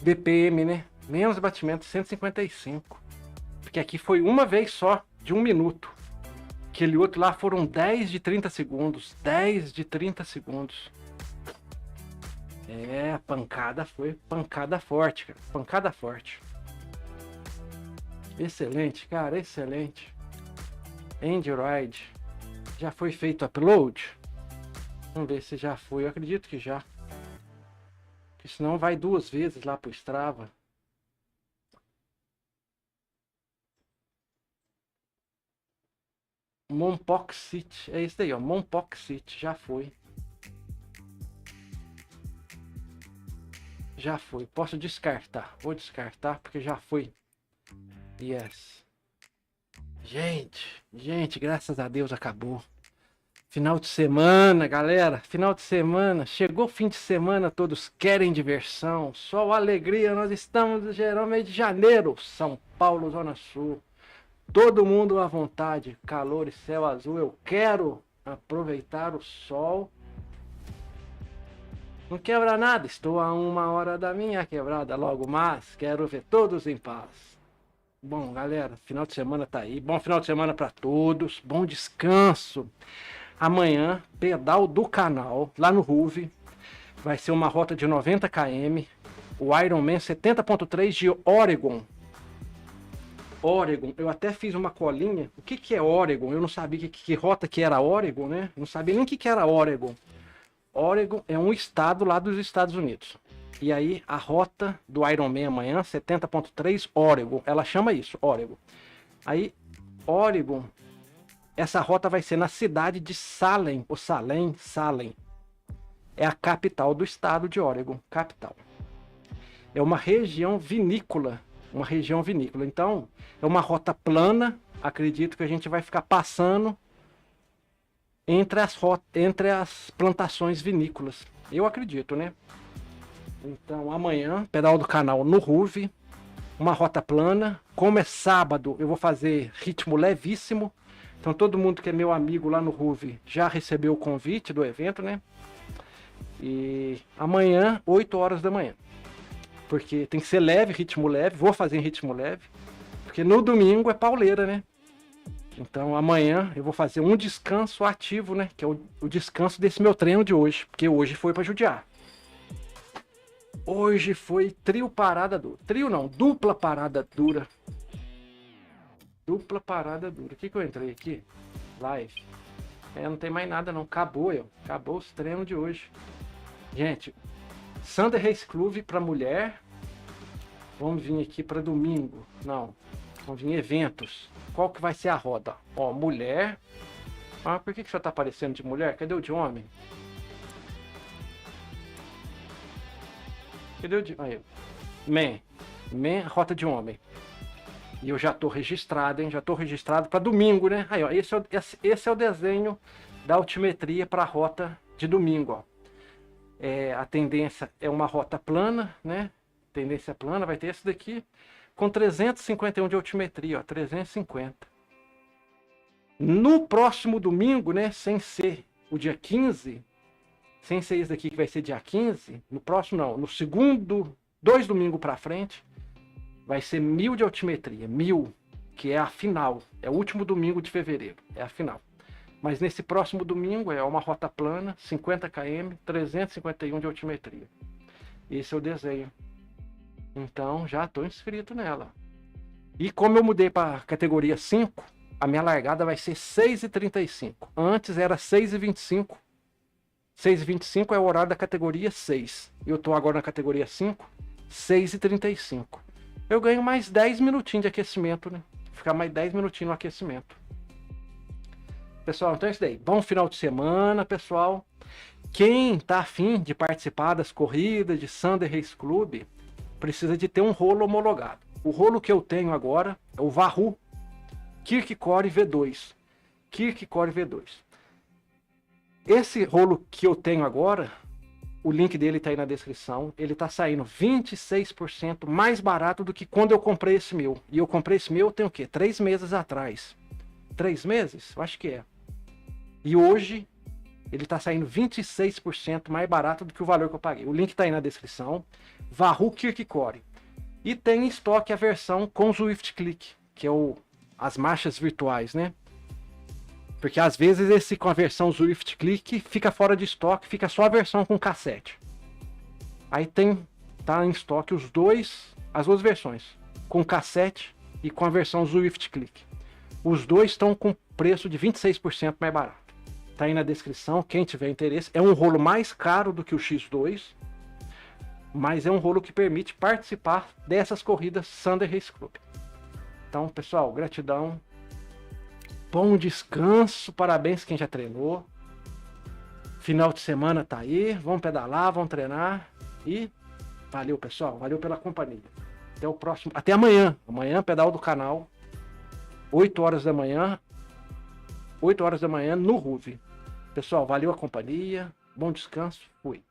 BPM, né? Menos batimento, 155. Porque aqui foi uma vez só, de 1 minuto. Aquele outro lá foram 10 de 30 segundos. 10 de 30 segundos. É, a pancada foi pancada forte, cara. Pancada forte. Excelente, cara, excelente. Android. Já foi feito upload? Vamos ver se já foi. Eu acredito que já. Porque senão vai 2 vezes lá pro Strava. Mompox City. É isso daí, ó. Mompox City. Já foi. Já foi. Posso descartar. Vou descartar porque já foi. Yes. Gente, graças a Deus acabou. Final de semana, galera. Final de semana. Chegou o fim de semana, todos querem diversão. Só alegria. Nós estamos no geral mês de janeiro. São Paulo, Zona Sul. Todo mundo à vontade. Calor e céu azul. Eu quero aproveitar o sol. Não quebra nada. Estou a 1 hora da minha quebrada. Logo mais, quero ver todos em paz. Bom, galera, final de semana tá aí. Bom final de semana para todos. Bom descanso. Amanhã, pedal do canal, lá no Ruve. Vai ser uma rota de 90 km. O Ironman 70.3 de Oregon. Oregon, eu até fiz uma colinha. O que é Oregon? Eu não sabia que rota que era Oregon, né? Não sabia nem o que era Oregon. Oregon é um estado lá dos Estados Unidos. E aí a rota do Ironman amanhã, 70.3 Oregon. Ela chama isso, Oregon. Aí, Oregon, essa rota vai ser na cidade de Salem, ou Salem. É a capital do estado de Oregon, capital. É uma região vinícola. Então, é uma rota plana. Acredito que a gente vai ficar passando entre as plantações vinícolas. Eu acredito, né? Então, amanhã, pedal do canal no Ruve. Uma rota plana. Como é sábado, eu vou fazer ritmo levíssimo. Então, todo mundo que é meu amigo lá no Ruve já recebeu o convite do evento, né? E amanhã, 8 horas da manhã. Porque tem que ser leve, ritmo leve. Vou fazer em ritmo leve. Porque no domingo é pauleira, né? Então amanhã eu vou fazer um descanso ativo, né? Que é o descanso desse meu treino de hoje. Porque hoje foi pra judiar. Hoje foi trio parada dura. Trio não, dupla parada dura. Dupla parada dura. O que eu entrei aqui? Live. Não tem mais nada não. Acabou os treinos de hoje. Gente, Sunday Race Club para mulher. Vamos vir aqui para domingo. Não, vamos vir em eventos. Qual que vai ser a roda? Ó, mulher. Ah, por que você tá aparecendo de mulher? Cadê o de homem? Cadê o de... Aí, Man, rota de homem. E eu já tô registrado, hein? Já tô registrado para domingo, né? Aí, ó, esse é o desenho da altimetria para a rota de domingo, ó. A tendência é uma rota plana, né? Tendência plana, vai ter esse daqui com 351 de altimetria, ó, 350. No próximo domingo, né, sem ser o dia 15, sem ser esse daqui que vai ser dia 15, no próximo não, no segundo, 2 domingos para frente, vai ser 1000 de altimetria, 1000, que é a final, é o último domingo de fevereiro, é a final. Mas nesse próximo domingo é uma rota plana, 50 km, 351 de altimetria. Esse é o desenho. Então já estou inscrito nela. E como eu mudei para categoria 5, a minha largada vai ser 6h35. Antes era 6h25. 6h25 é o horário da categoria 6. Eu estou agora na categoria 5, 6h35. Eu ganho mais 10 minutinhos de aquecimento, né? Ficar mais 10 minutinhos no aquecimento. Pessoal, então é isso daí. Bom final de semana, pessoal. Quem tá afim de participar das corridas de Sunday Race Club, precisa de ter um rolo homologado. O rolo que eu tenho agora é o Wahoo Kickr V2. Kickr V2. Esse rolo que eu tenho agora, o link dele tá aí na descrição. Ele tá saindo 26% mais barato do que quando eu comprei esse meu. E eu comprei esse meu, tem o quê? 3 meses atrás. 3 meses? Eu acho que é. E hoje ele tá saindo 26% mais barato do que o valor que eu paguei. O link tá aí na descrição. Wahoo Kickr. E tem em estoque a versão com Swift Click, que é as marchas virtuais, né? Porque às vezes esse com a versão Swift Click fica fora de estoque, fica só a versão com cassete. Aí tá em estoque as duas versões, com cassete e com a versão Swift Click. Os dois estão com preço de 26% mais barato. Tá aí na descrição, quem tiver interesse. É um rolo mais caro do que o X2, mas é um rolo que permite participar dessas corridas Sunday Race Club. Então, pessoal, gratidão. Bom descanso, parabéns quem já treinou. Final de semana tá aí, vamos pedalar, vamos treinar. E valeu, pessoal, valeu pela companhia. Até o próximo, até amanhã. Amanhã, pedal do canal, 8 horas da manhã no Ruve. Pessoal, valeu a companhia, bom descanso, fui.